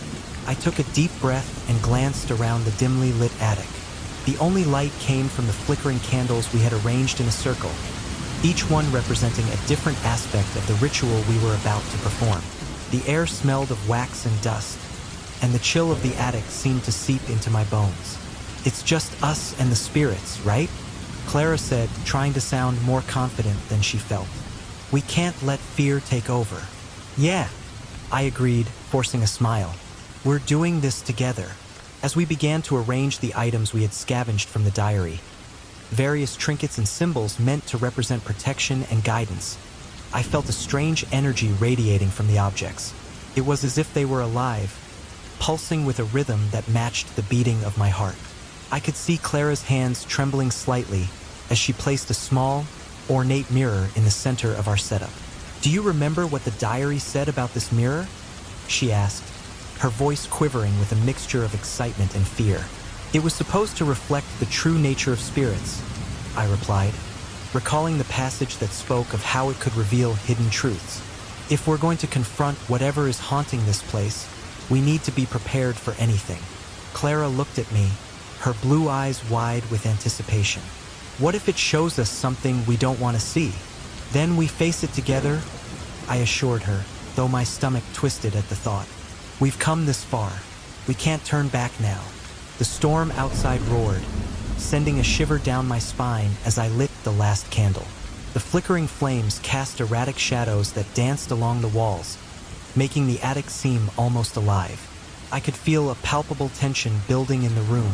I took a deep breath and glanced around the dimly lit attic. The only light came from the flickering candles we had arranged in a circle, each one representing a different aspect of the ritual we were about to perform. The air smelled of wax and dust, and the chill of the attic seemed to seep into my bones. "It's just us and the spirits, right?" Clara said, trying to sound more confident than she felt. "We can't let fear take over." "Yeah," I agreed, forcing a smile. "We're doing this together." As we began to arrange the items we had scavenged from the diary, various trinkets and symbols meant to represent protection and guidance, I felt a strange energy radiating from the objects. It was as if they were alive, pulsing with a rhythm that matched the beating of my heart. I could see Clara's hands trembling slightly as she placed a small, ornate mirror in the center of our setup. Do you remember what the diary said about this mirror? She asked, her voice quivering with a mixture of excitement and fear. It was supposed to reflect the true nature of spirits, I replied, recalling the passage that spoke of how it could reveal hidden truths. If we're going to confront whatever is haunting this place, we need to be prepared for anything. Clara looked at me, her blue eyes wide with anticipation. What if it shows us something we don't want to see? Then we face it together, I assured her, though my stomach twisted at the thought. We've come this far. We can't turn back now. The storm outside roared, sending a shiver down my spine as I lit the last candle. The flickering flames cast erratic shadows that danced along the walls, making the attic seem almost alive. I could feel a palpable tension building in the room,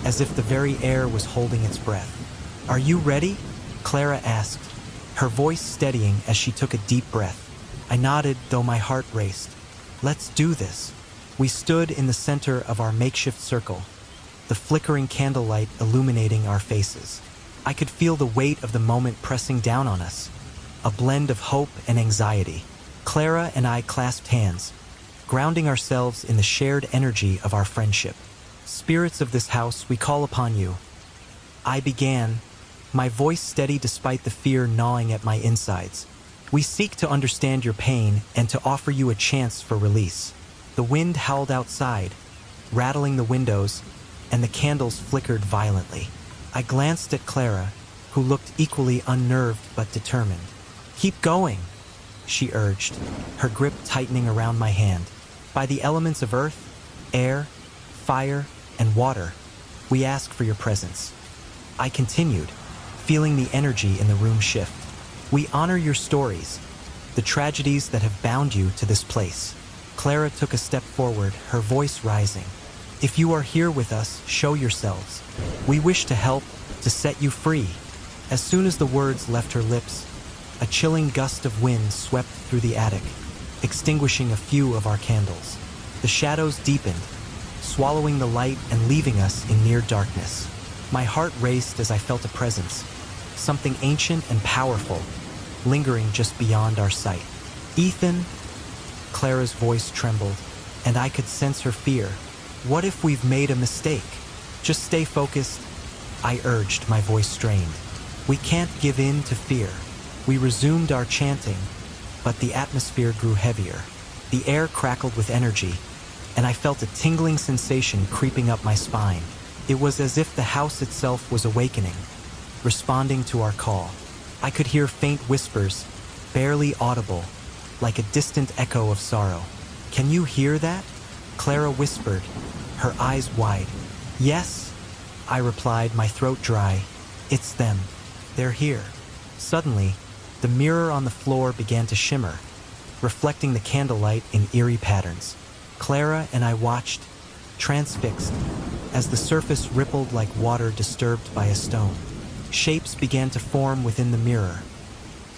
as if the very air was holding its breath. Are you ready? Clara asked, her voice steadying as she took a deep breath. I nodded, though my heart raced. Let's do this. We stood in the center of our makeshift circle, the flickering candlelight illuminating our faces. I could feel the weight of the moment pressing down on us, a blend of hope and anxiety. Clara and I clasped hands, grounding ourselves in the shared energy of our friendship. Spirits of this house, we call upon you. I began, my voice steady despite the fear gnawing at my insides. We seek to understand your pain and to offer you a chance for release. The wind howled outside, rattling the windows, and the candles flickered violently. I glanced at Clara, who looked equally unnerved but determined. Keep going, she urged, her grip tightening around my hand. By the elements of earth, air, fire, and water, we ask for your presence. I continued, feeling the energy in the room shift. We honor your stories, the tragedies that have bound you to this place. Clara took a step forward, her voice rising. If you are here with us, show yourselves. We wish to help, to set you free. As soon as the words left her lips, a chilling gust of wind swept through the attic, extinguishing a few of our candles. The shadows deepened, swallowing the light and leaving us in near darkness. My heart raced as I felt a presence, something ancient and powerful, lingering just beyond our sight. Ethan, Clara's voice trembled, and I could sense her fear. What if we've made a mistake? Just stay focused, I urged, my voice strained. We can't give in to fear. We resumed our chanting, but the atmosphere grew heavier. The air crackled with energy, and I felt a tingling sensation creeping up my spine. It was as if the house itself was awakening, responding to our call. I could hear faint whispers, barely audible, like a distant echo of sorrow. Can you hear that? Clara whispered, her eyes wide. Yes, I replied, my throat dry. It's them. They're here. Suddenly, the mirror on the floor began to shimmer, reflecting the candlelight in eerie patterns. Clara and I watched, transfixed, as the surface rippled like water disturbed by a stone. Shapes began to form within the mirror,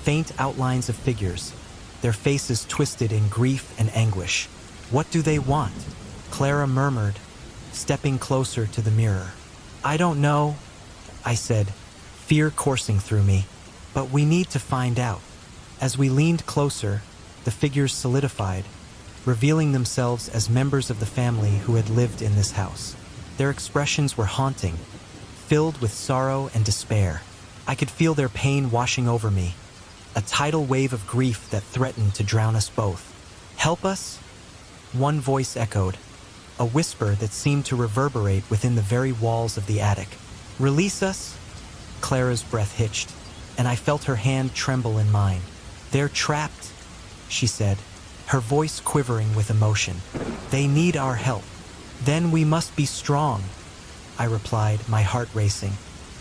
faint outlines of figures, their faces twisted in grief and anguish. What do they want? Clara murmured, stepping closer to the mirror. I don't know, I said, fear coursing through me, but we need to find out. As we leaned closer, the figures solidified, revealing themselves as members of the family who had lived in this house. Their expressions were haunting, filled with sorrow and despair. I could feel their pain washing over me, a tidal wave of grief that threatened to drown us both. Help us? One voice echoed, a whisper that seemed to reverberate within the very walls of the attic. Release us? Clara's breath hitched, and I felt her hand tremble in mine. They're trapped, she said, her voice quivering with emotion. They need our help. Then we must be strong, I replied, my heart racing.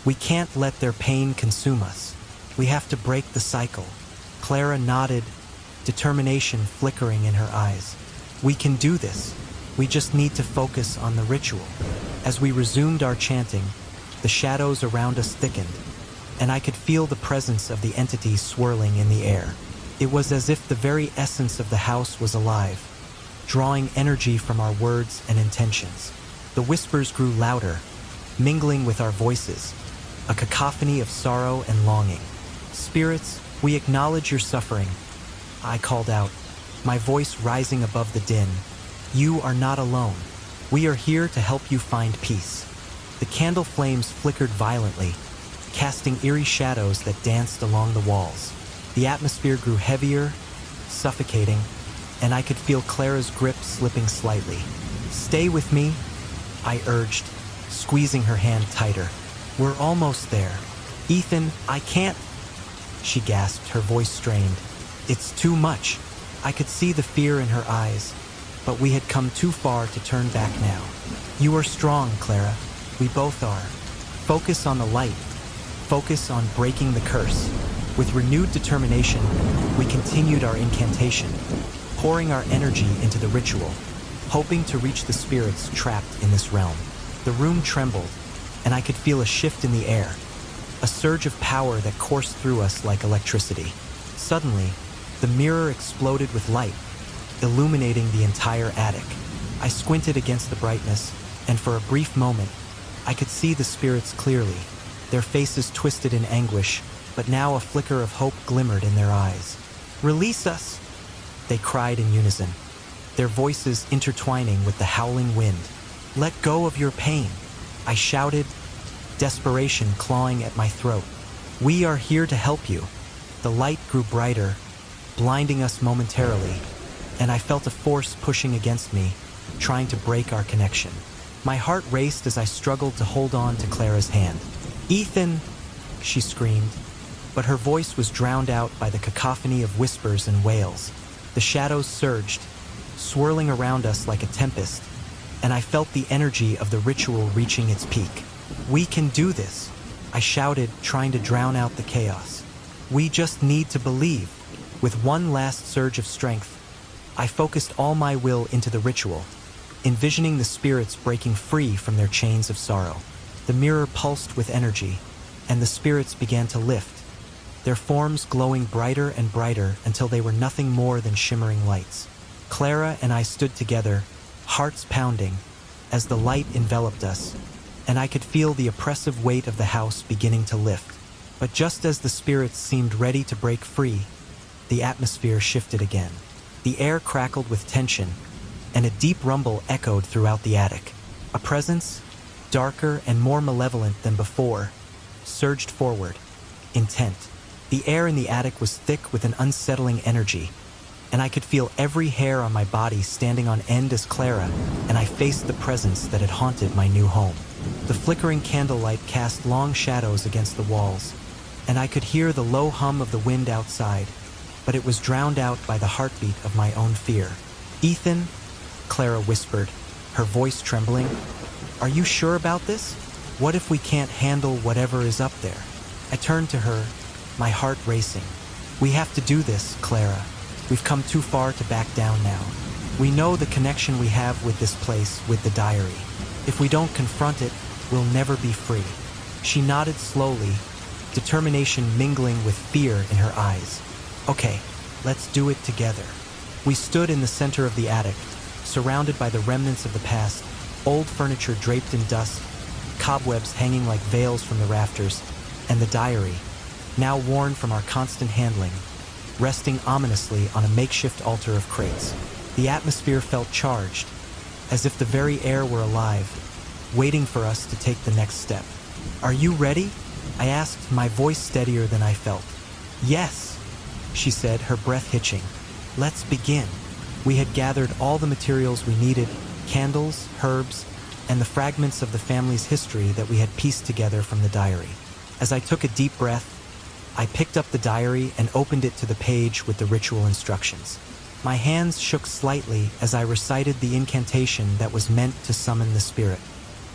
We can't let their pain consume us. We have to break the cycle. Clara nodded, determination flickering in her eyes. We can do this. We just need to focus on the ritual. As we resumed our chanting, the shadows around us thickened, and I could feel the presence of the entity swirling in the air. It was as if the very essence of the house was alive, drawing energy from our words and intentions. The whispers grew louder, mingling with our voices, a cacophony of sorrow and longing. Spirits, we acknowledge your suffering. I called out, my voice rising above the din. You are not alone. We are here to help you find peace. The candle flames flickered violently, casting eerie shadows that danced along the walls. The atmosphere grew heavier, suffocating, and I could feel Clara's grip slipping slightly. Stay with me, I urged, squeezing her hand tighter. We're almost there. Ethan, I can't. She gasped, her voice strained. It's too much. I could see the fear in her eyes, but we had come too far to turn back now. You are strong, Clara. We both are. Focus on the light. Focus on breaking the curse. With renewed determination, we continued our incantation, pouring our energy into the ritual, hoping to reach the spirits trapped in this realm. The room trembled, and I could feel a shift in the air, a surge of power that coursed through us like electricity. Suddenly, the mirror exploded with light, illuminating the entire attic. I squinted against the brightness, and for a brief moment, I could see the spirits clearly, their faces twisted in anguish, but now a flicker of hope glimmered in their eyes. Release us, they cried in unison, their voices intertwining with the howling wind. Let go of your pain, I shouted, desperation clawing at my throat. We are here to help you. The light grew brighter, blinding us momentarily, and I felt a force pushing against me, trying to break our connection. My heart raced as I struggled to hold on to Clara's hand. Ethan, she screamed, but her voice was drowned out by the cacophony of whispers and wails. The shadows surged, swirling around us like a tempest, and I felt the energy of the ritual reaching its peak. We can do this, I shouted, trying to drown out the chaos. We just need to believe. With one last surge of strength, I focused all my will into the ritual, envisioning the spirits breaking free from their chains of sorrow. The mirror pulsed with energy, and the spirits began to lift, their forms glowing brighter and brighter until they were nothing more than shimmering lights. Clara and I stood together, hearts pounding, as the light enveloped us, and I could feel the oppressive weight of the house beginning to lift. But just as the spirits seemed ready to break free, the atmosphere shifted again. The air crackled with tension, and a deep rumble echoed throughout the attic. A presence, darker and more malevolent than before, surged forward, intent. The air in the attic was thick with an unsettling energy, and I could feel every hair on my body standing on end as Clara and I faced the presence that had haunted my new home. The flickering candlelight cast long shadows against the walls, and I could hear the low hum of the wind outside, but it was drowned out by the heartbeat of my own fear. Ethan, Clara whispered, her voice trembling, are you sure about this? What if we can't handle whatever is up there? I turned to her, my heart racing. We have to do this, Clara. We've come too far to back down now. We know the connection we have with this place, with the diary. If we don't confront it, we'll never be free. She nodded slowly, determination mingling with fear in her eyes. Okay, let's do it together. We stood in the center of the attic, surrounded by the remnants of the past, old furniture draped in dust, cobwebs hanging like veils from the rafters, and the diary, now worn from our constant handling, resting ominously on a makeshift altar of crates. The atmosphere felt charged, as if the very air were alive, waiting for us to take the next step. Are you ready? I asked, my voice steadier than I felt. Yes, she said, her breath hitching. Let's begin. We had gathered all the materials we needed, candles, herbs, and the fragments of the family's history that we had pieced together from the diary. As I took a deep breath, I picked up the diary and opened it to the page with the ritual instructions. My hands shook slightly as I recited the incantation that was meant to summon the spirit.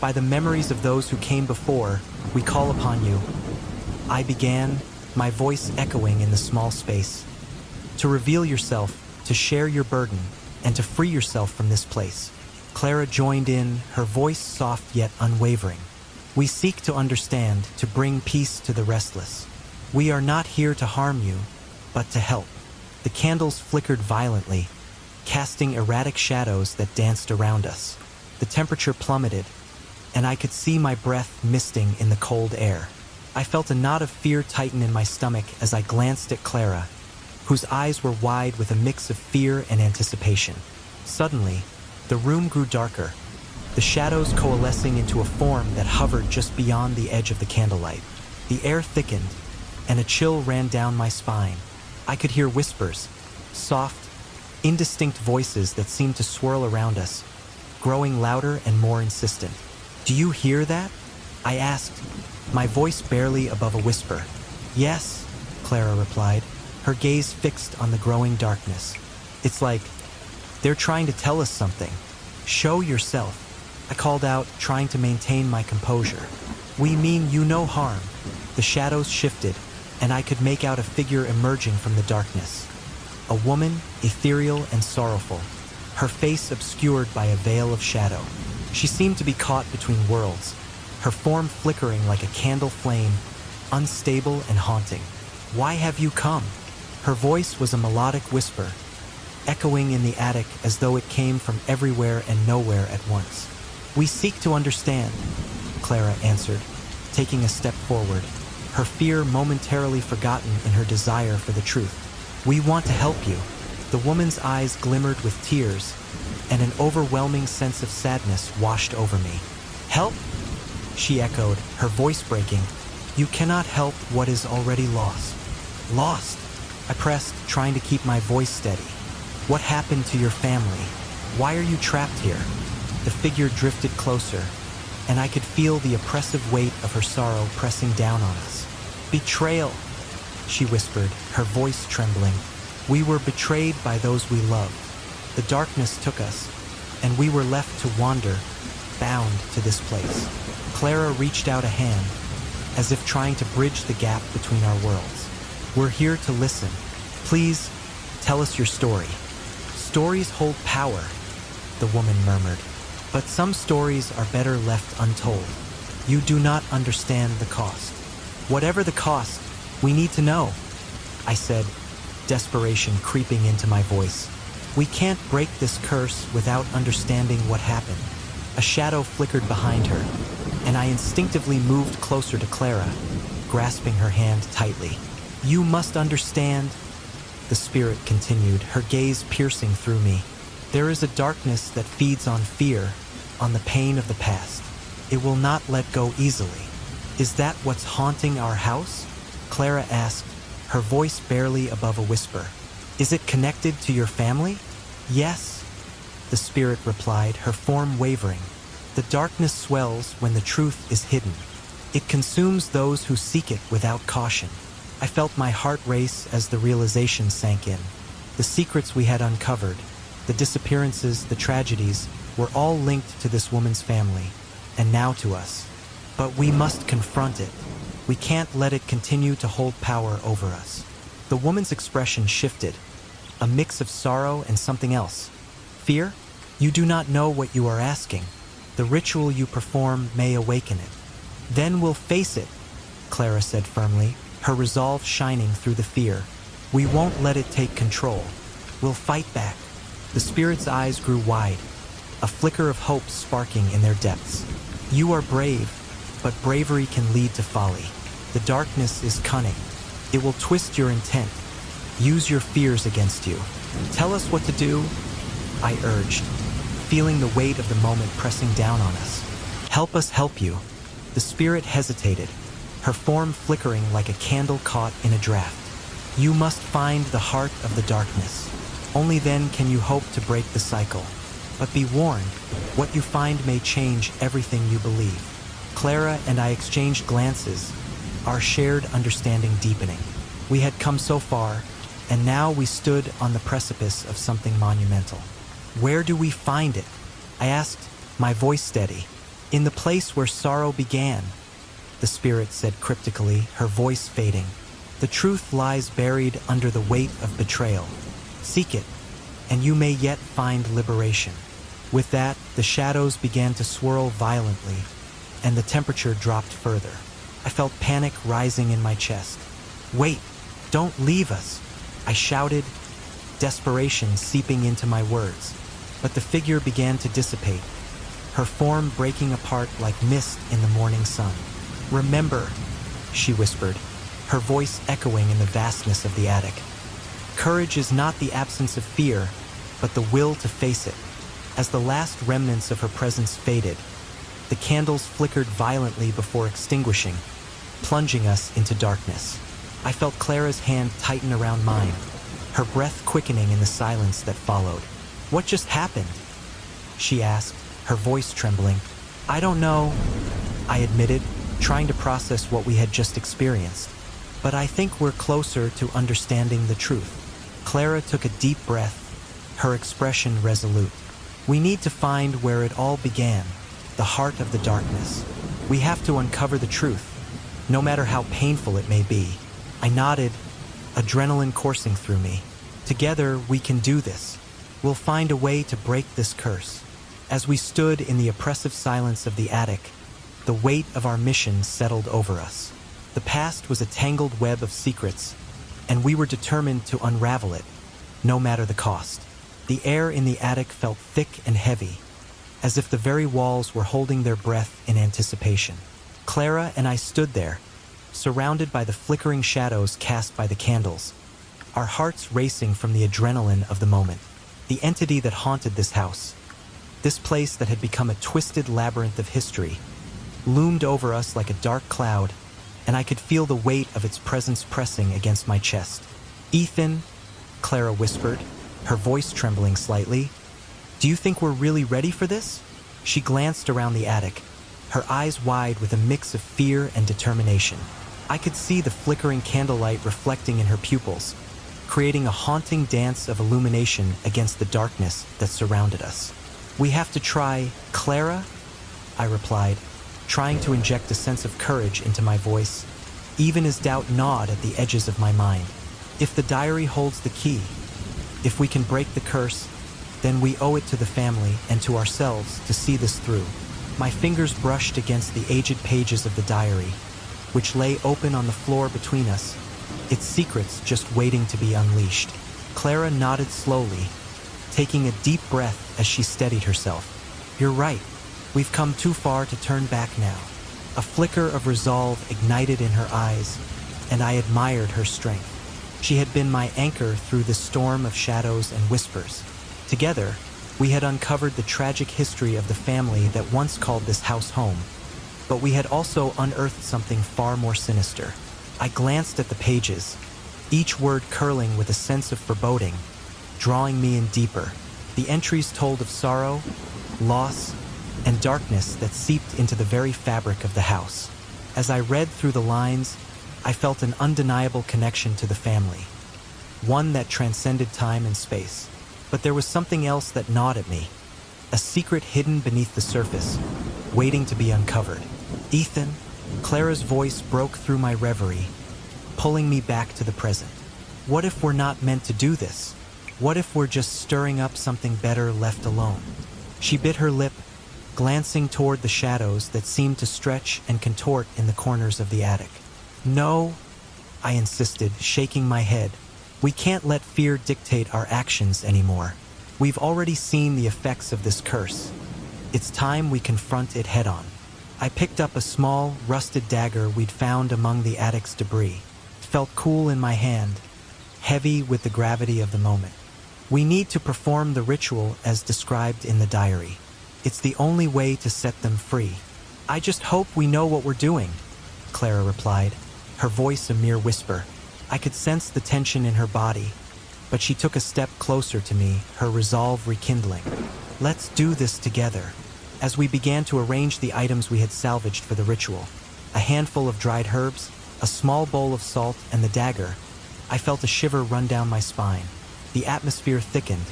By the memories of those who came before, we call upon you. I began, my voice echoing in the small space. To reveal yourself, to share your burden, and to free yourself from this place. Clara joined in, her voice soft yet unwavering. We seek to understand, to bring peace to the restless. We are not here to harm you, but to help. The candles flickered violently, casting erratic shadows that danced around us. The temperature plummeted, and I could see my breath misting in the cold air. I felt a knot of fear tighten in my stomach as I glanced at Clara, whose eyes were wide with a mix of fear and anticipation. Suddenly, the room grew darker, the shadows coalescing into a form that hovered just beyond the edge of the candlelight. The air thickened, and a chill ran down my spine. I could hear whispers, soft, indistinct voices that seemed to swirl around us, growing louder and more insistent. "Do you hear that?" I asked, my voice barely above a whisper. "Yes," Clara replied, her gaze fixed on the growing darkness. "It's like they're trying to tell us something. Show yourself," I called out, trying to maintain my composure. "We mean you no harm." The shadows shifted, and I could make out a figure emerging from the darkness. A woman, ethereal and sorrowful, her face obscured by a veil of shadow. She seemed to be caught between worlds, her form flickering like a candle flame, unstable and haunting. "Why have you come?" Her voice was a melodic whisper, echoing in the attic as though it came from everywhere and nowhere at once. "We seek to understand," Clara answered, taking a step forward, her fear momentarily forgotten in her desire for the truth. "We want to help you." The woman's eyes glimmered with tears, and an overwhelming sense of sadness washed over me. "Help?" she echoed, her voice breaking. "You cannot help what is already lost." "Lost?" I pressed, trying to keep my voice steady. "What happened to your family? Why are you trapped here?" The figure drifted closer, and I could feel the oppressive weight of her sorrow pressing down on us. "Betrayal," she whispered, her voice trembling. "We were betrayed by those we loved. The darkness took us, and we were left to wander, bound to this place." Clara reached out a hand, as if trying to bridge the gap between our worlds. "We're here to listen. Please, tell us your story." "Stories hold power," the woman murmured. "But some stories are better left untold. You do not understand the cost." "Whatever the cost, we need to know," I said, desperation creeping into my voice. "We can't break this curse without understanding what happened." A shadow flickered behind her, and I instinctively moved closer to Clara, grasping her hand tightly. "You must understand," the spirit continued, her gaze piercing through me. "There is a darkness that feeds on fear, on the pain of the past. It will not let go easily." "Is that what's haunting our house?" Clara asked, her voice barely above a whisper. "Is it connected to your family?" "Yes," the spirit replied, her form wavering. "The darkness swells when the truth is hidden. It consumes those who seek it without caution." I felt my heart race as the realization sank in. The secrets we had uncovered, the disappearances, the tragedies, were all linked to this woman's family, and now to us. But we must confront it. We can't let it continue to hold power over us. The woman's expression shifted, a mix of sorrow and something else. "Fear? You do not know what you are asking. The ritual you perform may awaken it." "Then we'll face it," Clara said firmly, her resolve shining through the fear. "We won't let it take control. We'll fight back." The spirit's eyes grew wide, a flicker of hope sparking in their depths. "You are brave, but bravery can lead to folly. The darkness is cunning. It will twist your intent, use your fears against you. Tell us what to do," I urged, feeling the weight of the moment pressing down on us. "Help us help you." The spirit hesitated, her form flickering like a candle caught in a draft. "You must find the heart of the darkness. Only then can you hope to break the cycle. But be warned, what you find may change everything you believe." Clara and I exchanged glances, our shared understanding deepening. We had come so far, and now we stood on the precipice of something monumental. "Where do we find it?" I asked, my voice steady. "In the place where sorrow began," the spirit said cryptically, her voice fading. "The truth lies buried under the weight of betrayal. Seek it, and you may yet find liberation." With that, the shadows began to swirl violently, and the temperature dropped further. I felt panic rising in my chest. "Wait, don't leave us," I shouted, desperation seeping into my words. But the figure began to dissipate, her form breaking apart like mist in the morning sun. "Remember," she whispered, her voice echoing in the vastness of the attic. Courage is not the absence of fear, but the will to face it. As the last remnants of her presence faded, the candles flickered violently before extinguishing, plunging us into darkness. I felt Clara's hand tighten around mine, her breath quickening in the silence that followed. "What just happened?" she asked, her voice trembling. "I don't know," I admitted, trying to process what we had just experienced. "But I think we're closer to understanding the truth." Clara took a deep breath, her expression resolute. "We need to find where it all began, the heart of the darkness. We have to uncover the truth, no matter how painful it may be." I nodded, adrenaline coursing through me. "Together, we can do this. We'll find a way to break this curse." As we stood in the oppressive silence of the attic, the weight of our mission settled over us. The past was a tangled web of secrets, and we were determined to unravel it, no matter the cost. The air in the attic felt thick and heavy, as if the very walls were holding their breath in anticipation. Clara and I stood there, surrounded by the flickering shadows cast by the candles, our hearts racing from the adrenaline of the moment. The entity that haunted this house, this place that had become a twisted labyrinth of history, loomed over us like a dark cloud, and I could feel the weight of its presence pressing against my chest. "Ethan," Clara whispered, her voice trembling slightly, "do you think we're really ready for this?" She glanced around the attic, her eyes wide with a mix of fear and determination. I could see the flickering candlelight reflecting in her pupils, creating a haunting dance of illumination against the darkness that surrounded us. "We have to try, Clara," I replied, trying to inject a sense of courage into my voice, even as doubt gnawed at the edges of my mind. "If the diary holds the key, if we can break the curse, then we owe it to the family and to ourselves to see this through." My fingers brushed against the aged pages of the diary, which lay open on the floor between us, its secrets just waiting to be unleashed. Clara nodded slowly, taking a deep breath as she steadied herself. "You're right. We've come too far to turn back now." A flicker of resolve ignited in her eyes, and I admired her strength. She had been my anchor through the storm of shadows and whispers. Together, we had uncovered the tragic history of the family that once called this house home, but we had also unearthed something far more sinister. I glanced at the pages, each word curling with a sense of foreboding, drawing me in deeper. The entries told of sorrow, loss, and darkness that seeped into the very fabric of the house. As I read through the lines, I felt an undeniable connection to the family, one that transcended time and space. But there was something else that gnawed at me, a secret hidden beneath the surface, waiting to be uncovered. "Ethan," Clara's voice broke through my reverie, pulling me back to the present. "What if we're not meant to do this? What if we're just stirring up something better left alone?" She bit her lip, glancing toward the shadows that seemed to stretch and contort in the corners of the attic. "No," I insisted, shaking my head. "We can't let fear dictate our actions anymore. We've already seen the effects of this curse. It's time we confront it head-on." I picked up a small, rusted dagger we'd found among the attic's debris. It felt cool in my hand, heavy with the gravity of the moment. "We need to perform the ritual as described in the diary. It's the only way to set them free." "I just hope we know what we're doing," Clara replied, her voice a mere whisper. I could sense the tension in her body, but she took a step closer to me, her resolve rekindling. "Let's do this together." As we began to arrange the items we had salvaged for the ritual, a handful of dried herbs, a small bowl of salt, and the dagger, I felt a shiver run down my spine. The atmosphere thickened,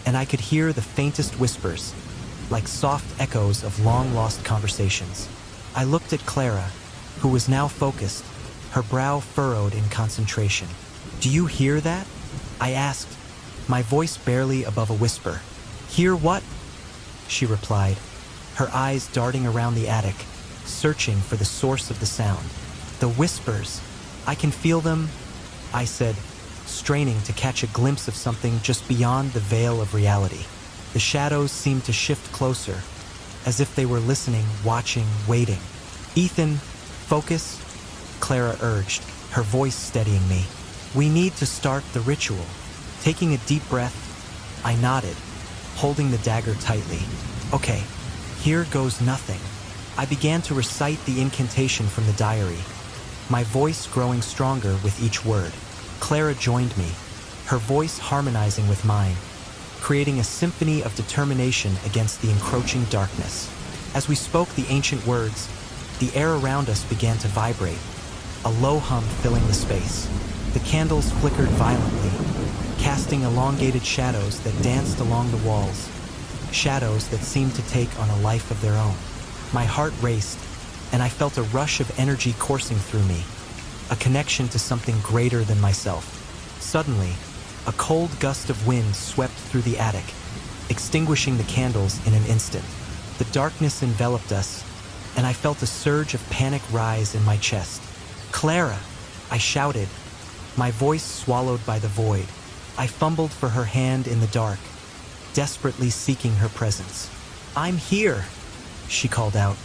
and I could hear the faintest whispers, like soft echoes of long-lost conversations. I looked at Clara, who was now focused, her brow furrowed in concentration. "Do you hear that?" I asked, my voice barely above a whisper. "Hear what?" she replied, her eyes darting around the attic, searching for the source of the sound. "The whispers. I can feel them," I said, straining to catch a glimpse of something just beyond the veil of reality. The shadows seemed to shift closer, as if they were listening, watching, waiting. "Ethan, focus," Clara urged, her voice steadying me. "We need to start the ritual." Taking a deep breath, I nodded, holding the dagger tightly. Okay, here goes nothing. I began to recite the incantation from the diary, my voice growing stronger with each word. Clara joined me, her voice harmonizing with mine, creating a symphony of determination against the encroaching darkness. As we spoke the ancient words, the air around us began to vibrate, a low hum filling the space. The candles flickered violently, casting elongated shadows that danced along the walls, shadows that seemed to take on a life of their own. My heart raced, and I felt a rush of energy coursing through me, a connection to something greater than myself. Suddenly, a cold gust of wind swept through the attic, extinguishing the candles in an instant. The darkness enveloped us, and I felt a surge of panic rise in my chest. "Clara!" I shouted, my voice swallowed by the void. I fumbled for her hand in the dark, desperately seeking her presence. "I'm here," she called out,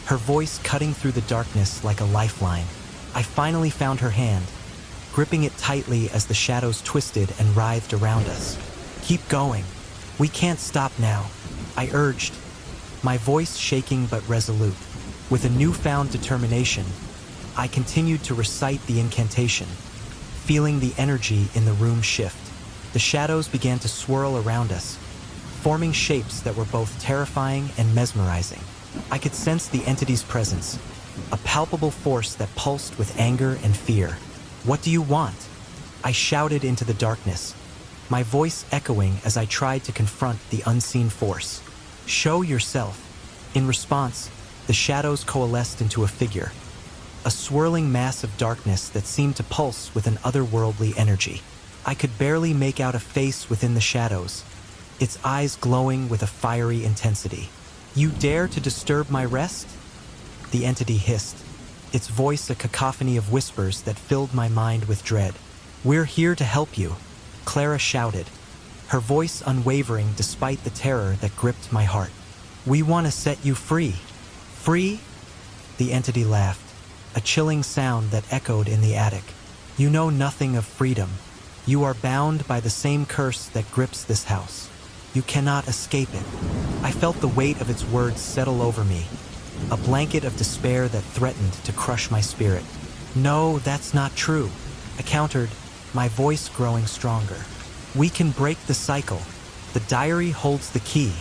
her voice cutting through the darkness like a lifeline. I finally found her hand, gripping it tightly as the shadows twisted and writhed around us. "Keep going. We can't stop now," I urged, my voice shaking but resolute. With a newfound determination, I continued to recite the incantation, feeling the energy in the room shift. The shadows began to swirl around us, forming shapes that were both terrifying and mesmerizing. I could sense the entity's presence, a palpable force that pulsed with anger and fear. "What do you want?" I shouted into the darkness, my voice echoing as I tried to confront the unseen force. "Show yourself." In response, the shadows coalesced into a figure, a swirling mass of darkness that seemed to pulse with an otherworldly energy. I could barely make out a face within the shadows, its eyes glowing with a fiery intensity. "You dare to disturb my rest?" the entity hissed, its voice a cacophony of whispers that filled my mind with dread. "We're here to help you," Clara shouted, her voice unwavering despite the terror that gripped my heart. "We want to set you free." "Free?" the entity laughed, a chilling sound that echoed in the attic. "You know nothing of freedom. You are bound by the same curse that grips this house. You cannot escape it." I felt the weight of its words settle over me, a blanket of despair that threatened to crush my spirit. "No, that's not true," I countered, my voice growing stronger. "We can break the cycle. The diary holds the key."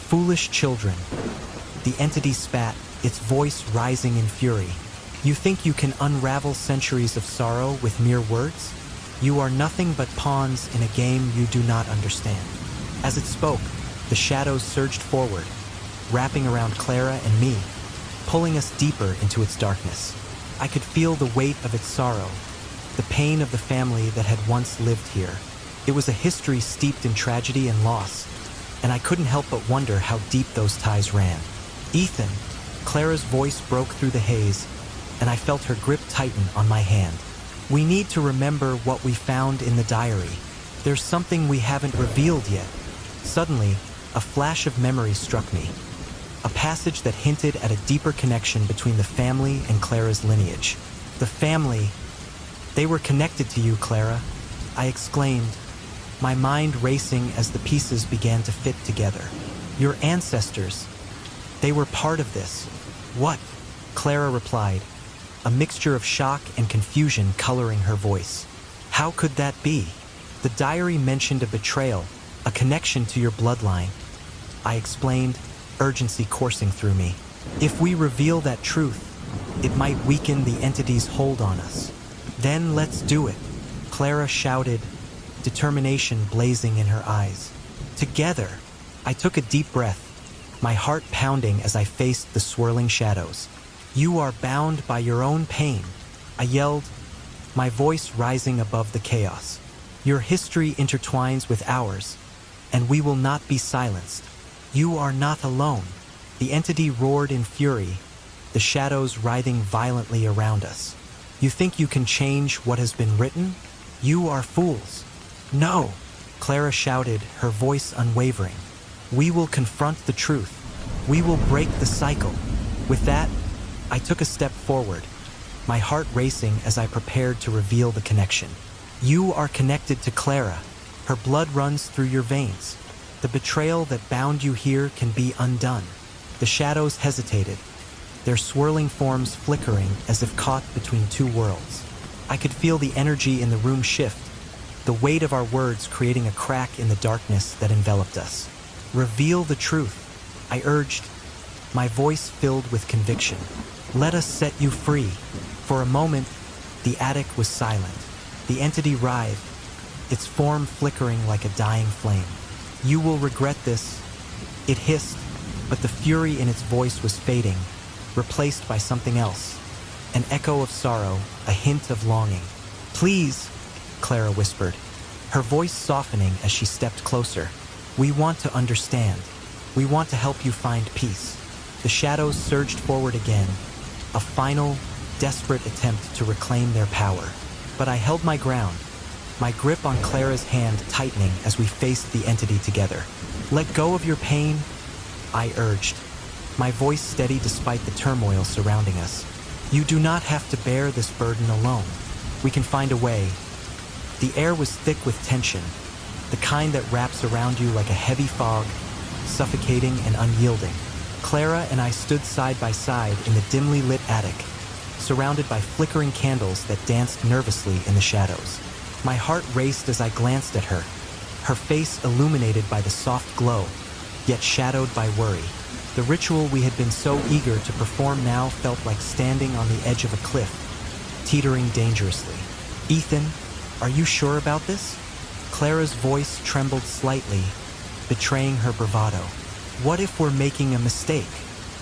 "Foolish children," the entity spat, its voice rising in fury. "You think you can unravel centuries of sorrow with mere words? You are nothing but pawns in a game you do not understand." As it spoke, the shadows surged forward, wrapping around Clara and me, pulling us deeper into its darkness. I could feel the weight of its sorrow, the pain of the family that had once lived here. It was a history steeped in tragedy and loss, and I couldn't help but wonder how deep those ties ran. "Ethan," Clara's voice broke through the haze, and I felt her grip tighten on my hand. "We need to remember what we found in the diary. There's something we haven't revealed yet." Suddenly, a flash of memory struck me, a passage that hinted at a deeper connection between the family and Clara's lineage. "The family, they were connected to you, Clara," I exclaimed, my mind racing as the pieces began to fit together. "Your ancestors, they were part of this." "What?" Clara replied, a mixture of shock and confusion coloring her voice. "How could that be?" "The diary mentioned a betrayal, a connection to your bloodline," I explained, urgency coursing through me. "If we reveal that truth, it might weaken the entity's hold on us." "Then let's do it," Clara shouted, determination blazing in her eyes. Together, I took a deep breath, my heart pounding as I faced the swirling shadows. "You are bound by your own pain," I yelled, my voice rising above the chaos. "Your history intertwines with ours, and we will not be silenced." "You are not alone," the entity roared in fury, the shadows writhing violently around us. "You think you can change what has been written? You are fools." "No," Clara shouted, her voice unwavering. "We will confront the truth. We will break the cycle." With that, I took a step forward, my heart racing as I prepared to reveal the connection. "You are connected to Clara," Her blood runs through your veins. The betrayal that bound you here can be undone. The shadows hesitated, their swirling forms flickering as if caught between two worlds. I could feel the energy in the room shift, the weight of our words creating a crack in the darkness that enveloped us. Reveal the truth, I urged, my voice filled with conviction. Let us set you free. For a moment, the attic was silent. The entity writhed, its form flickering like a dying flame. You will regret this, it hissed, but the fury in its voice was fading, replaced by something else. An echo of sorrow, a hint of longing. Please, Clara whispered, her voice softening as she stepped closer. We want to understand. We want to help you find peace. The shadows surged forward again, a final, desperate attempt to reclaim their power. But I held my ground, my grip on Clara's hand tightening as we faced the entity together. Let go of your pain, I urged, my voice steady despite the turmoil surrounding us. You do not have to bear this burden alone. We can find a way. The air was thick with tension, the kind that wraps around you like a heavy fog, suffocating and unyielding. Clara and I stood side by side in the dimly lit attic, surrounded by flickering candles that danced nervously in the shadows. My heart raced as I glanced at her, her face illuminated by the soft glow, yet shadowed by worry. The ritual we had been so eager to perform now felt like standing on the edge of a cliff, teetering dangerously. Ethan, are you sure about this? Clara's voice trembled slightly, betraying her bravado. What if we're making a mistake?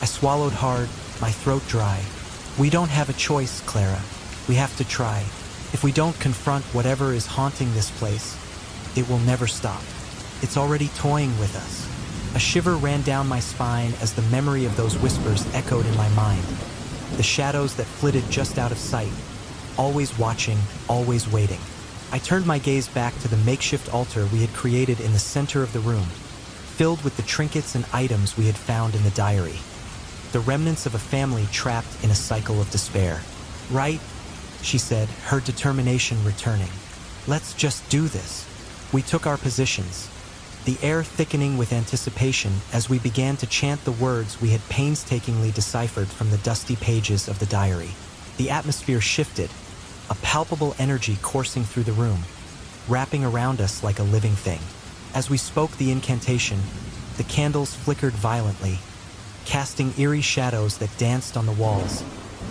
I swallowed hard, my throat dry. We don't have a choice, Clara. We have to try. If we don't confront whatever is haunting this place, it will never stop. It's already toying with us. A shiver ran down my spine as the memory of those whispers echoed in my mind. The shadows that flitted just out of sight, always watching, always waiting. I turned my gaze back to the makeshift altar we had created in the center of the room, filled with the trinkets and items we had found in the diary. The remnants of a family trapped in a cycle of despair. Right, she said, her determination returning. Let's just do this. We took our positions, the air thickening with anticipation as we began to chant the words we had painstakingly deciphered from the dusty pages of the diary. The atmosphere shifted, a palpable energy coursing through the room, wrapping around us like a living thing. As we spoke the incantation, the candles flickered violently, casting eerie shadows that danced on the walls,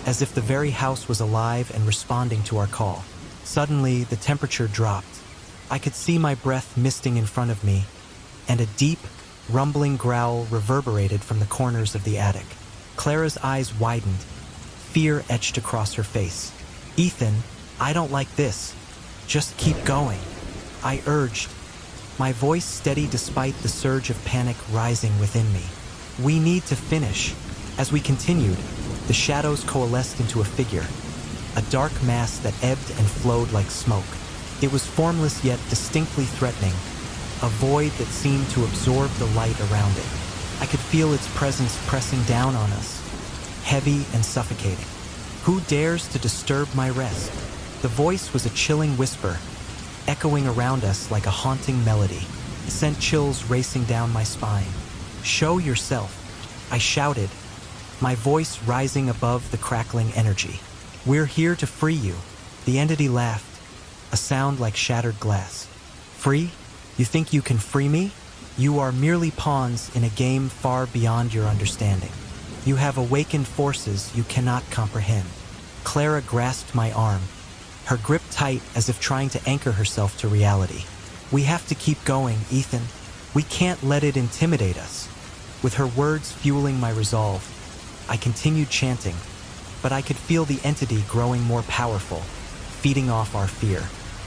as if the very house was alive and responding to our call. Suddenly, the temperature dropped. I could see my breath misting in front of me, and a deep, rumbling growl reverberated from the corners of the attic. Clara's eyes widened, fear etched across her face. Ethan, I don't like this. Just keep going, I urged, my voice steady despite the surge of panic rising within me. We need to finish. As we continued, the shadows coalesced into a figure, a dark mass that ebbed and flowed like smoke. It was formless yet distinctly threatening, a void that seemed to absorb the light around it. I could feel its presence pressing down on us, heavy and suffocating. Who dares to disturb my rest? The voice was a chilling whisper, echoing around us like a haunting melody. It sent chills racing down my spine. Show yourself, I shouted, my voice rising above the crackling energy. We're here to free you. The entity laughed, a sound like shattered glass. Free? You think you can free me? You are merely pawns in a game far beyond your understanding. You have awakened forces you cannot comprehend. Clara grasped my arm, her grip tight as if trying to anchor herself to reality. We have to keep going, Ethan. We can't let it intimidate us. With her words fueling my resolve, I continued chanting, but I could feel the entity growing more powerful, feeding off our fear.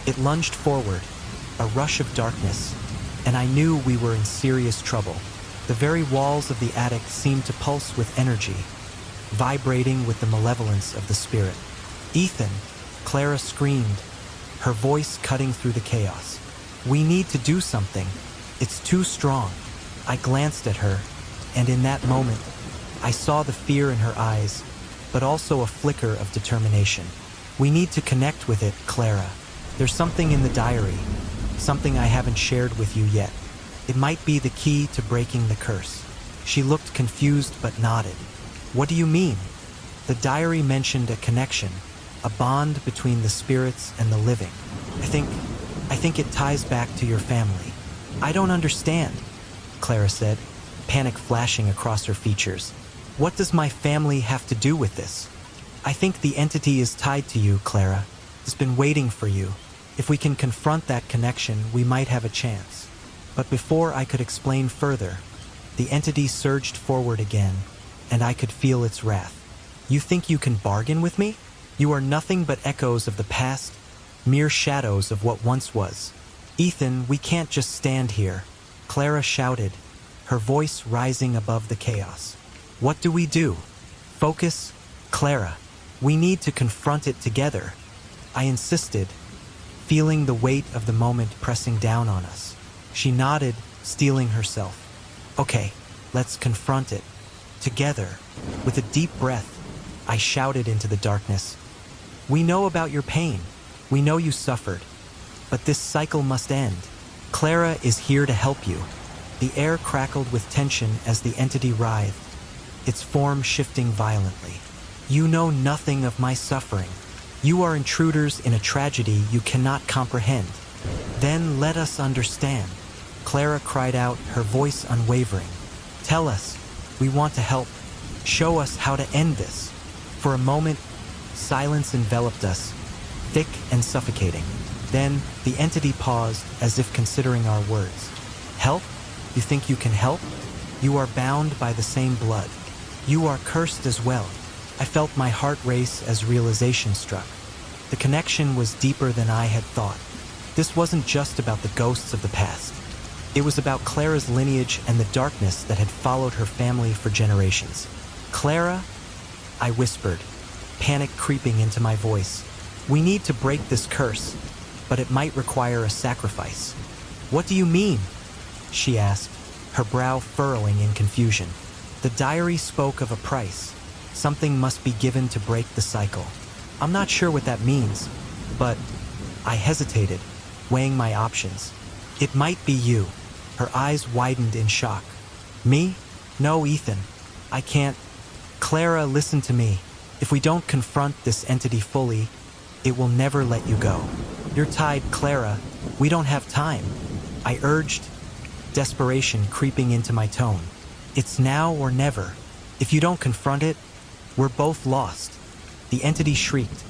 It lunged forward, a rush of darkness, and I knew we were in serious trouble. The very walls of the attic seemed to pulse with energy, vibrating with the malevolence of the spirit. Ethan, Clara screamed, her voice cutting through the chaos. We need to do something. It's too strong. I glanced at her, and in that moment, I saw the fear in her eyes, but also a flicker of determination. We need to connect with it, Clara. There's something in the diary, something I haven't shared with you yet. It might be the key to breaking the curse. She looked confused but nodded. What do you mean? The diary mentioned a connection, a bond between the spirits and the living. I think it ties back to your family. I don't understand, Clara said, panic flashing across her features. What does my family have to do with this? I think the entity is tied to you, Clara. It's been waiting for you. If we can confront that connection, we might have a chance. But before I could explain further, the entity surged forward again, and I could feel its wrath. You think you can bargain with me? You are nothing but echoes of the past, mere shadows of what once was. Ethan, we can't just stand here, Clara shouted, her voice rising above the chaos. What do we do? Focus, Clara. We need to confront it together, I insisted, feeling the weight of the moment pressing down on us. She nodded, steeling herself. Okay, let's confront it. Together, with a deep breath, I shouted into the darkness. We know about your pain. We know you suffered. But this cycle must end. Clara is here to help you. The air crackled with tension as the entity writhed, its form shifting violently. You know nothing of my suffering. You are intruders in a tragedy you cannot comprehend. Then let us understand. Clara cried out, her voice unwavering. Tell us. We want to help. Show us how to end this. For a moment, silence enveloped us, thick and suffocating. Then, the entity paused as if considering our words. Help? You think you can help? You are bound by the same blood. You are cursed as well. I felt my heart race as realization struck. The connection was deeper than I had thought. This wasn't just about the ghosts of the past. It was about Clara's lineage and the darkness that had followed her family for generations. Clara, I whispered, panic creeping into my voice. We need to break this curse, but it might require a sacrifice. What do you mean? She asked, her brow furrowing in confusion. The diary spoke of a price. Something must be given to break the cycle. I'm not sure what that means, but I hesitated, weighing my options. It might be you. Her eyes widened in shock. Me? No, Ethan. I can't. Clara, listen to me. If we don't confront this entity fully, it will never let you go. You're tied, Clara. We don't have time. I urged, desperation creeping into my tone. It's now or never. If you don't confront it, we're both lost. The entity shrieked,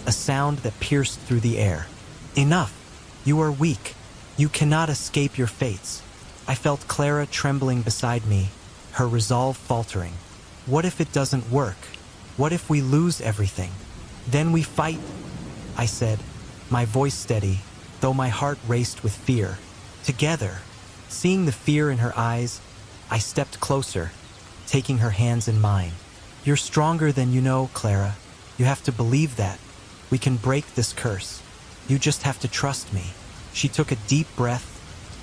a sound that pierced through the air. Enough. You are weak. You cannot escape your fates. I felt Clara trembling beside me, her resolve faltering. What if it doesn't work? What if we lose everything? Then we fight, I said, my voice steady, though my heart raced with fear. Together. Seeing the fear in her eyes, I stepped closer, taking her hands in mine. You're stronger than you know, Clara. You have to believe that. We can break this curse. You just have to trust me. She took a deep breath,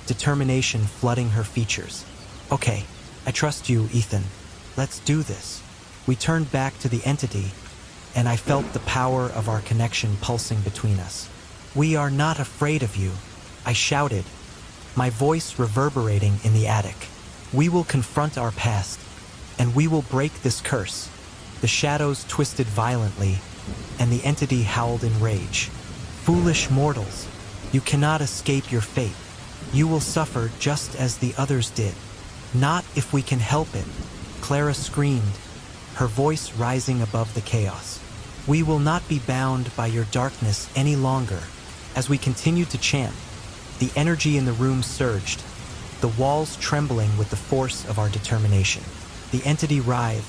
determination flooding her features. Okay, I trust you, Ethan. Let's do this. We turned back to the entity, and I felt the power of our connection pulsing between us. We are not afraid of you, I shouted, my voice reverberating in the attic. We will confront our past, and we will break this curse. The shadows twisted violently, and the entity howled in rage. Foolish mortals, you cannot escape your fate. You will suffer just as the others did. Not if we can help it, Clara screamed, her voice rising above the chaos. We will not be bound by your darkness any longer. As we continued to chant, the energy in the room surged, the walls trembling with the force of our determination. The entity writhed,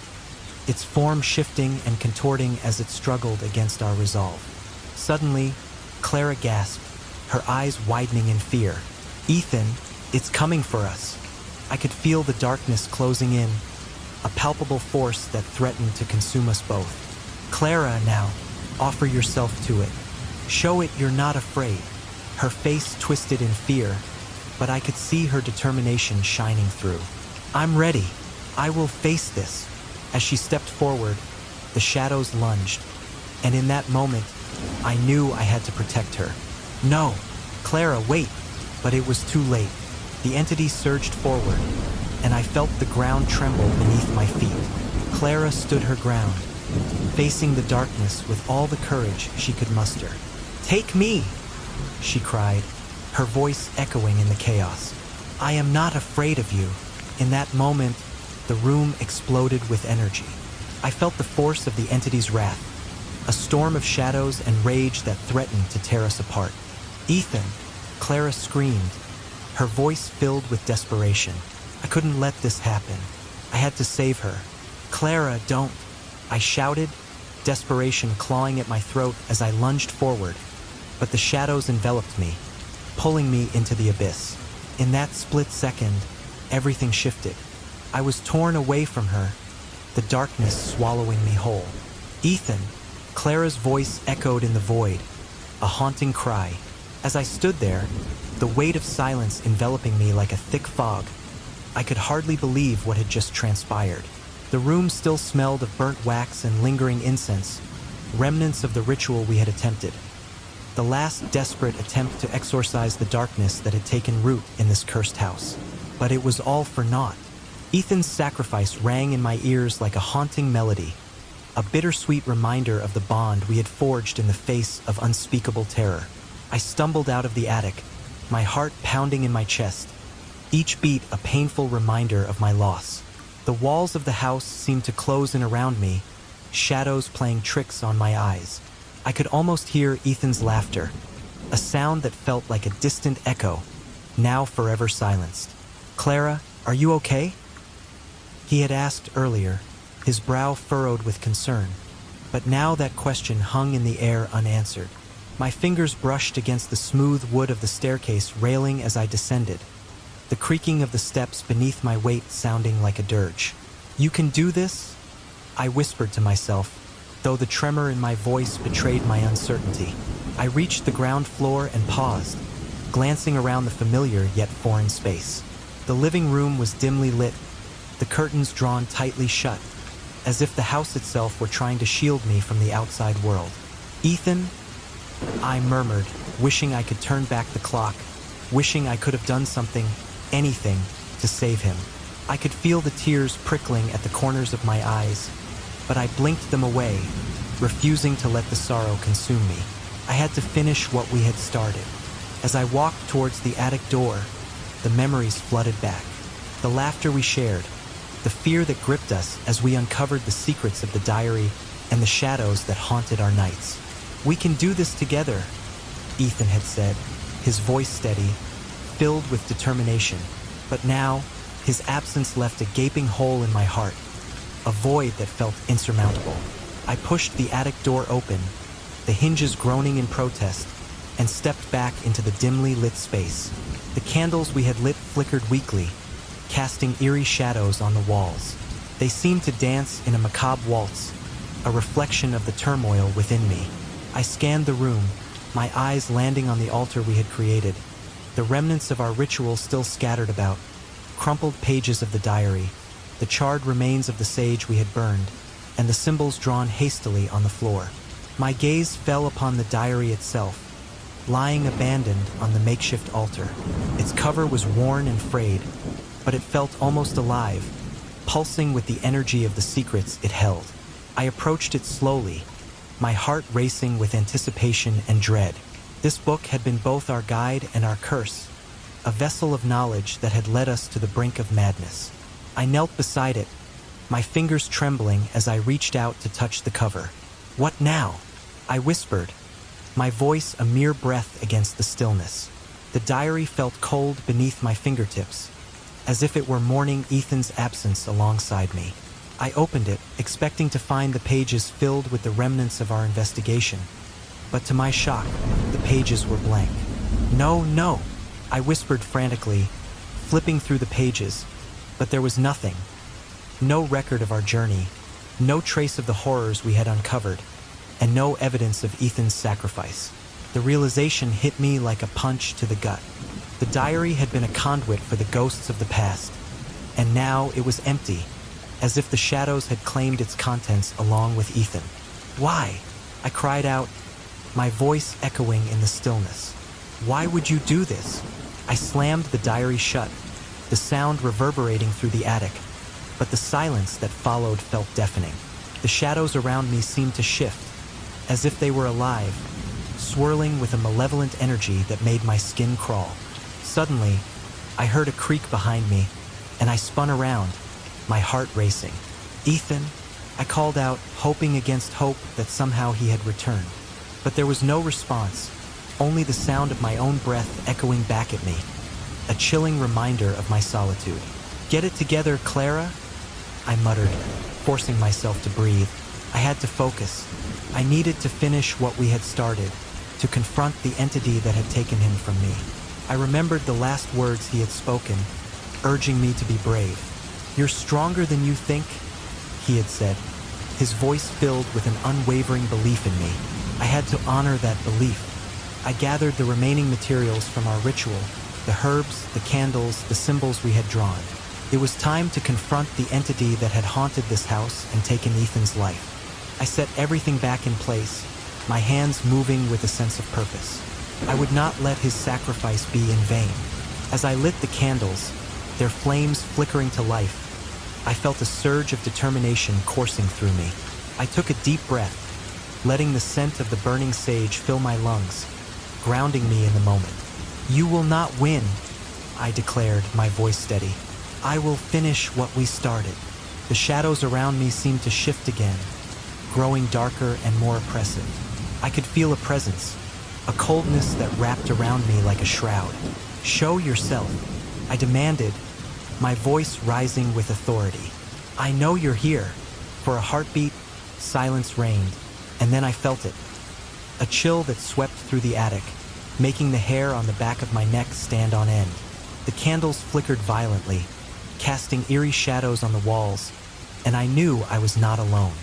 its form shifting and contorting as it struggled against our resolve. Suddenly, Clara gasped, her eyes widening in fear. Ethan, it's coming for us. I could feel the darkness closing in, a palpable force that threatened to consume us both. Clara, now, offer yourself to it. Show it you're not afraid. Her face twisted in fear, but I could see her determination shining through. I'm ready. I will face this. As she stepped forward, the shadows lunged, and in that moment, I knew I had to protect her. No, Clara, wait. But it was too late. The entity surged forward, and I felt the ground tremble beneath my feet. Clara stood her ground, facing the darkness with all the courage she could muster. "Take me!" she cried, her voice echoing in the chaos. "I am not afraid of you." In that moment, the room exploded with energy. I felt the force of the entity's wrath, a storm of shadows and rage that threatened to tear us apart. "Ethan!" Clara screamed, her voice filled with desperation. I couldn't let this happen. I had to save her. "Clara, don't!" I shouted, desperation clawing at my throat as I lunged forward, but the shadows enveloped me, pulling me into the abyss. In that split second, everything shifted. I was torn away from her, the darkness swallowing me whole. "Ethan!" Clara's voice echoed in the void, a haunting cry. As I stood there, the weight of silence enveloping me like a thick fog, I could hardly believe what had just transpired. The room still smelled of burnt wax and lingering incense, remnants of the ritual we had attempted. The last desperate attempt to exorcise the darkness that had taken root in this cursed house. But it was all for naught. Ethan's sacrifice rang in my ears like a haunting melody, a bittersweet reminder of the bond we had forged in the face of unspeakable terror. I stumbled out of the attic, my heart pounding in my chest, each beat a painful reminder of my loss. The walls of the house seemed to close in around me, shadows playing tricks on my eyes. I could almost hear Ethan's laughter, a sound that felt like a distant echo, now forever silenced. "Clara, are you okay?" He had asked earlier, his brow furrowed with concern, but now that question hung in the air unanswered. My fingers brushed against the smooth wood of the staircase railing as I descended, the creaking of the steps beneath my weight sounding like a dirge. "You can do this?" I whispered to myself, though the tremor in my voice betrayed my uncertainty. I reached the ground floor and paused, glancing around the familiar yet foreign space. The living room was dimly lit, the curtains drawn tightly shut, as if the house itself were trying to shield me from the outside world. "Ethan," I murmured, wishing I could turn back the clock, wishing I could have done something, anything, to save him. I could feel the tears prickling at the corners of my eyes, but I blinked them away, refusing to let the sorrow consume me. I had to finish what we had started. As I walked towards the attic door, the memories flooded back. The laughter we shared, the fear that gripped us as we uncovered the secrets of the diary and the shadows that haunted our nights. "We can do this together," Ethan had said, his voice steady, filled with determination. But now, his absence left a gaping hole in my heart, a void that felt insurmountable. I pushed the attic door open, the hinges groaning in protest, and stepped back into the dimly lit space. The candles we had lit flickered weakly, casting eerie shadows on the walls. They seemed to dance in a macabre waltz, a reflection of the turmoil within me. I scanned the room, my eyes landing on the altar we had created, the remnants of our ritual still scattered about, crumpled pages of the diary, the charred remains of the sage we had burned, and the symbols drawn hastily on the floor. My gaze fell upon the diary itself, lying abandoned on the makeshift altar. Its cover was worn and frayed, but it felt almost alive, pulsing with the energy of the secrets it held. I approached it slowly, my heart racing with anticipation and dread. This book had been both our guide and our curse, a vessel of knowledge that had led us to the brink of madness. I knelt beside it, my fingers trembling as I reached out to touch the cover. "What now?" I whispered, my voice a mere breath against the stillness. The diary felt cold beneath my fingertips, as if it were mourning Ethan's absence alongside me. I opened it, expecting to find the pages filled with the remnants of our investigation. But to my shock, the pages were blank. "No, no," I whispered frantically, flipping through the pages, but there was nothing. No record of our journey, no trace of the horrors we had uncovered, and no evidence of Ethan's sacrifice. The realization hit me like a punch to the gut. The diary had been a conduit for the ghosts of the past, and now it was empty, as if the shadows had claimed its contents along with Ethan. "Why?" I cried out, my voice echoing in the stillness. "Why would you do this?" I slammed the diary shut, the sound reverberating through the attic, but the silence that followed felt deafening. The shadows around me seemed to shift, as if they were alive, swirling with a malevolent energy that made my skin crawl. Suddenly, I heard a creak behind me, and I spun around, my heart racing. "Ethan," I called out, hoping against hope that somehow he had returned. But there was no response, only the sound of my own breath echoing back at me, a chilling reminder of my solitude. "Get it together, Clara," I muttered, forcing myself to breathe. I had to focus. I needed to finish what we had started, to confront the entity that had taken him from me. I remembered the last words he had spoken, urging me to be brave. "You're stronger than you think," he had said, his voice filled with an unwavering belief in me. I had to honor that belief. I gathered the remaining materials from our ritual, the herbs, the candles, the symbols we had drawn. It was time to confront the entity that had haunted this house and taken Ethan's life. I set everything back in place, my hands moving with a sense of purpose. I would not let his sacrifice be in vain. As I lit the candles, their flames flickering to life, I felt a surge of determination coursing through me. I took a deep breath, letting the scent of the burning sage fill my lungs, grounding me in the moment. "You will not win," I declared, my voice steady. "I will finish what we started." The shadows around me seemed to shift again, growing darker and more oppressive. I could feel a presence, a coldness that wrapped around me like a shroud. "Show yourself," I demanded, my voice rising with authority. "I know you're here." For a heartbeat, silence reigned, and then I felt it. A chill that swept through the attic, making the hair on the back of my neck stand on end. The candles flickered violently, casting eerie shadows on the walls, and I knew I was not alone.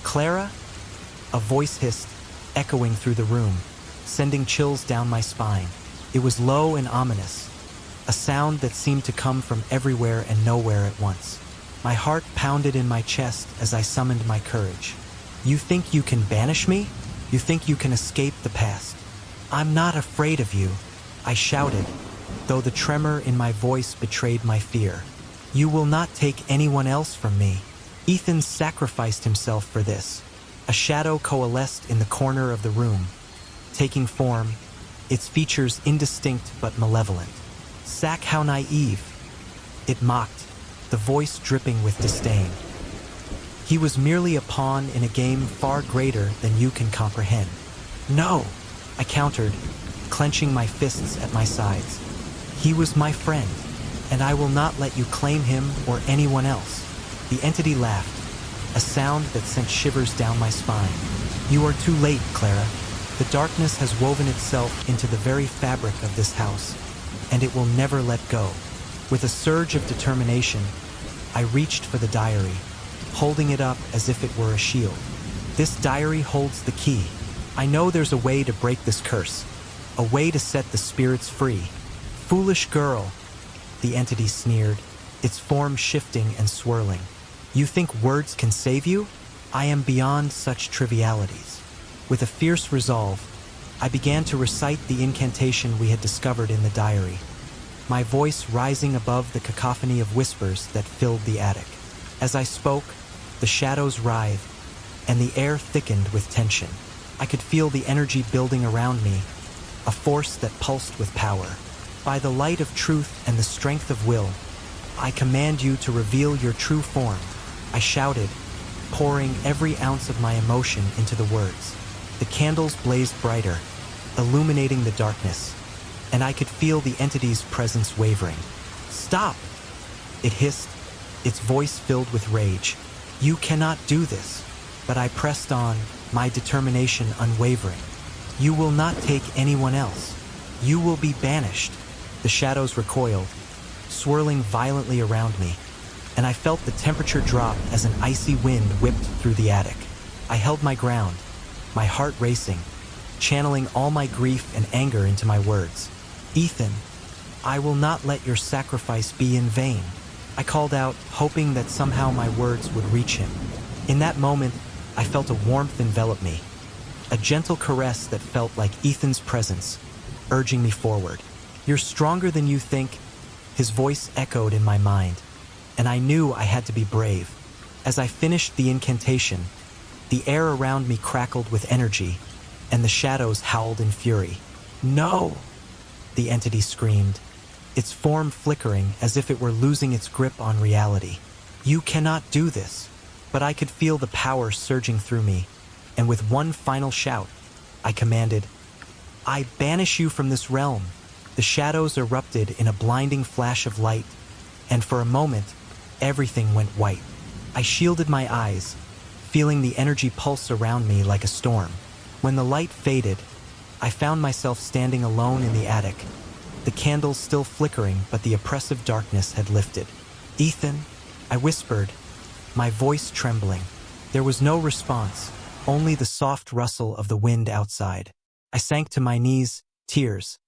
"Clara?" A voice hissed, echoing through the room, sending chills down my spine. It was low and ominous, a sound that seemed to come from everywhere and nowhere at once. My heart pounded in my chest as I summoned my courage. "You think you can banish me? You think you can escape the past? I'm not afraid of you," I shouted, though the tremor in my voice betrayed my fear. "You will not take anyone else from me. Ethan sacrificed himself for this." A shadow coalesced in the corner of the room, taking form, its features indistinct but malevolent. "Sack, how naive," it mocked, the voice dripping with disdain. "He was merely a pawn in a game far greater than you can comprehend." "No," I countered, clenching my fists at my sides. "He was my friend, and I will not let you claim him or anyone else." The entity laughed, a sound that sent shivers down my spine. "You are too late, Clara. The darkness has woven itself into the very fabric of this house, and it will never let go." With a surge of determination, I reached for the diary, holding it up as if it were a shield. "This diary holds the key. I know there's a way to break this curse, a way to set the spirits free." "Foolish girl," the entity sneered, its form shifting and swirling. "You think words can save you? I am beyond such trivialities." With a fierce resolve, I began to recite the incantation we had discovered in the diary, my voice rising above the cacophony of whispers that filled the attic. As I spoke, the shadows writhed, and the air thickened with tension. I could feel the energy building around me, a force that pulsed with power. "By the light of truth and the strength of will, I command you to reveal your true form," I shouted, pouring every ounce of my emotion into the words. The candles blazed brighter, illuminating the darkness, and I could feel the entity's presence wavering. "Stop!" it hissed, its voice filled with rage. "You cannot do this." But I pressed on, my determination unwavering. "You will not take anyone else. You will be banished." The shadows recoiled, swirling violently around me, and I felt the temperature drop as an icy wind whipped through the attic. I held my ground, my heart racing, channeling all my grief and anger into my words. "Ethan, I will not let your sacrifice be in vain," I called out, hoping that somehow my words would reach him. In that moment, I felt a warmth envelop me, a gentle caress that felt like Ethan's presence, urging me forward. "You're stronger than you think." His voice echoed in my mind, and I knew I had to be brave. As I finished the incantation, the air around me crackled with energy, and the shadows howled in fury. "No!" the entity screamed, its form flickering as if it were losing its grip on reality. "You cannot do this." But I could feel the power surging through me, and with one final shout, I commanded, "I banish you from this realm." The shadows erupted in a blinding flash of light, and for a moment, everything went white. I shielded my eyes, feeling the energy pulse around me like a storm. When the light faded, I found myself standing alone in the attic, the candles still flickering, but the oppressive darkness had lifted. "Ethan," I whispered, my voice trembling. There was no response, only the soft rustle of the wind outside. I sank to my knees, tears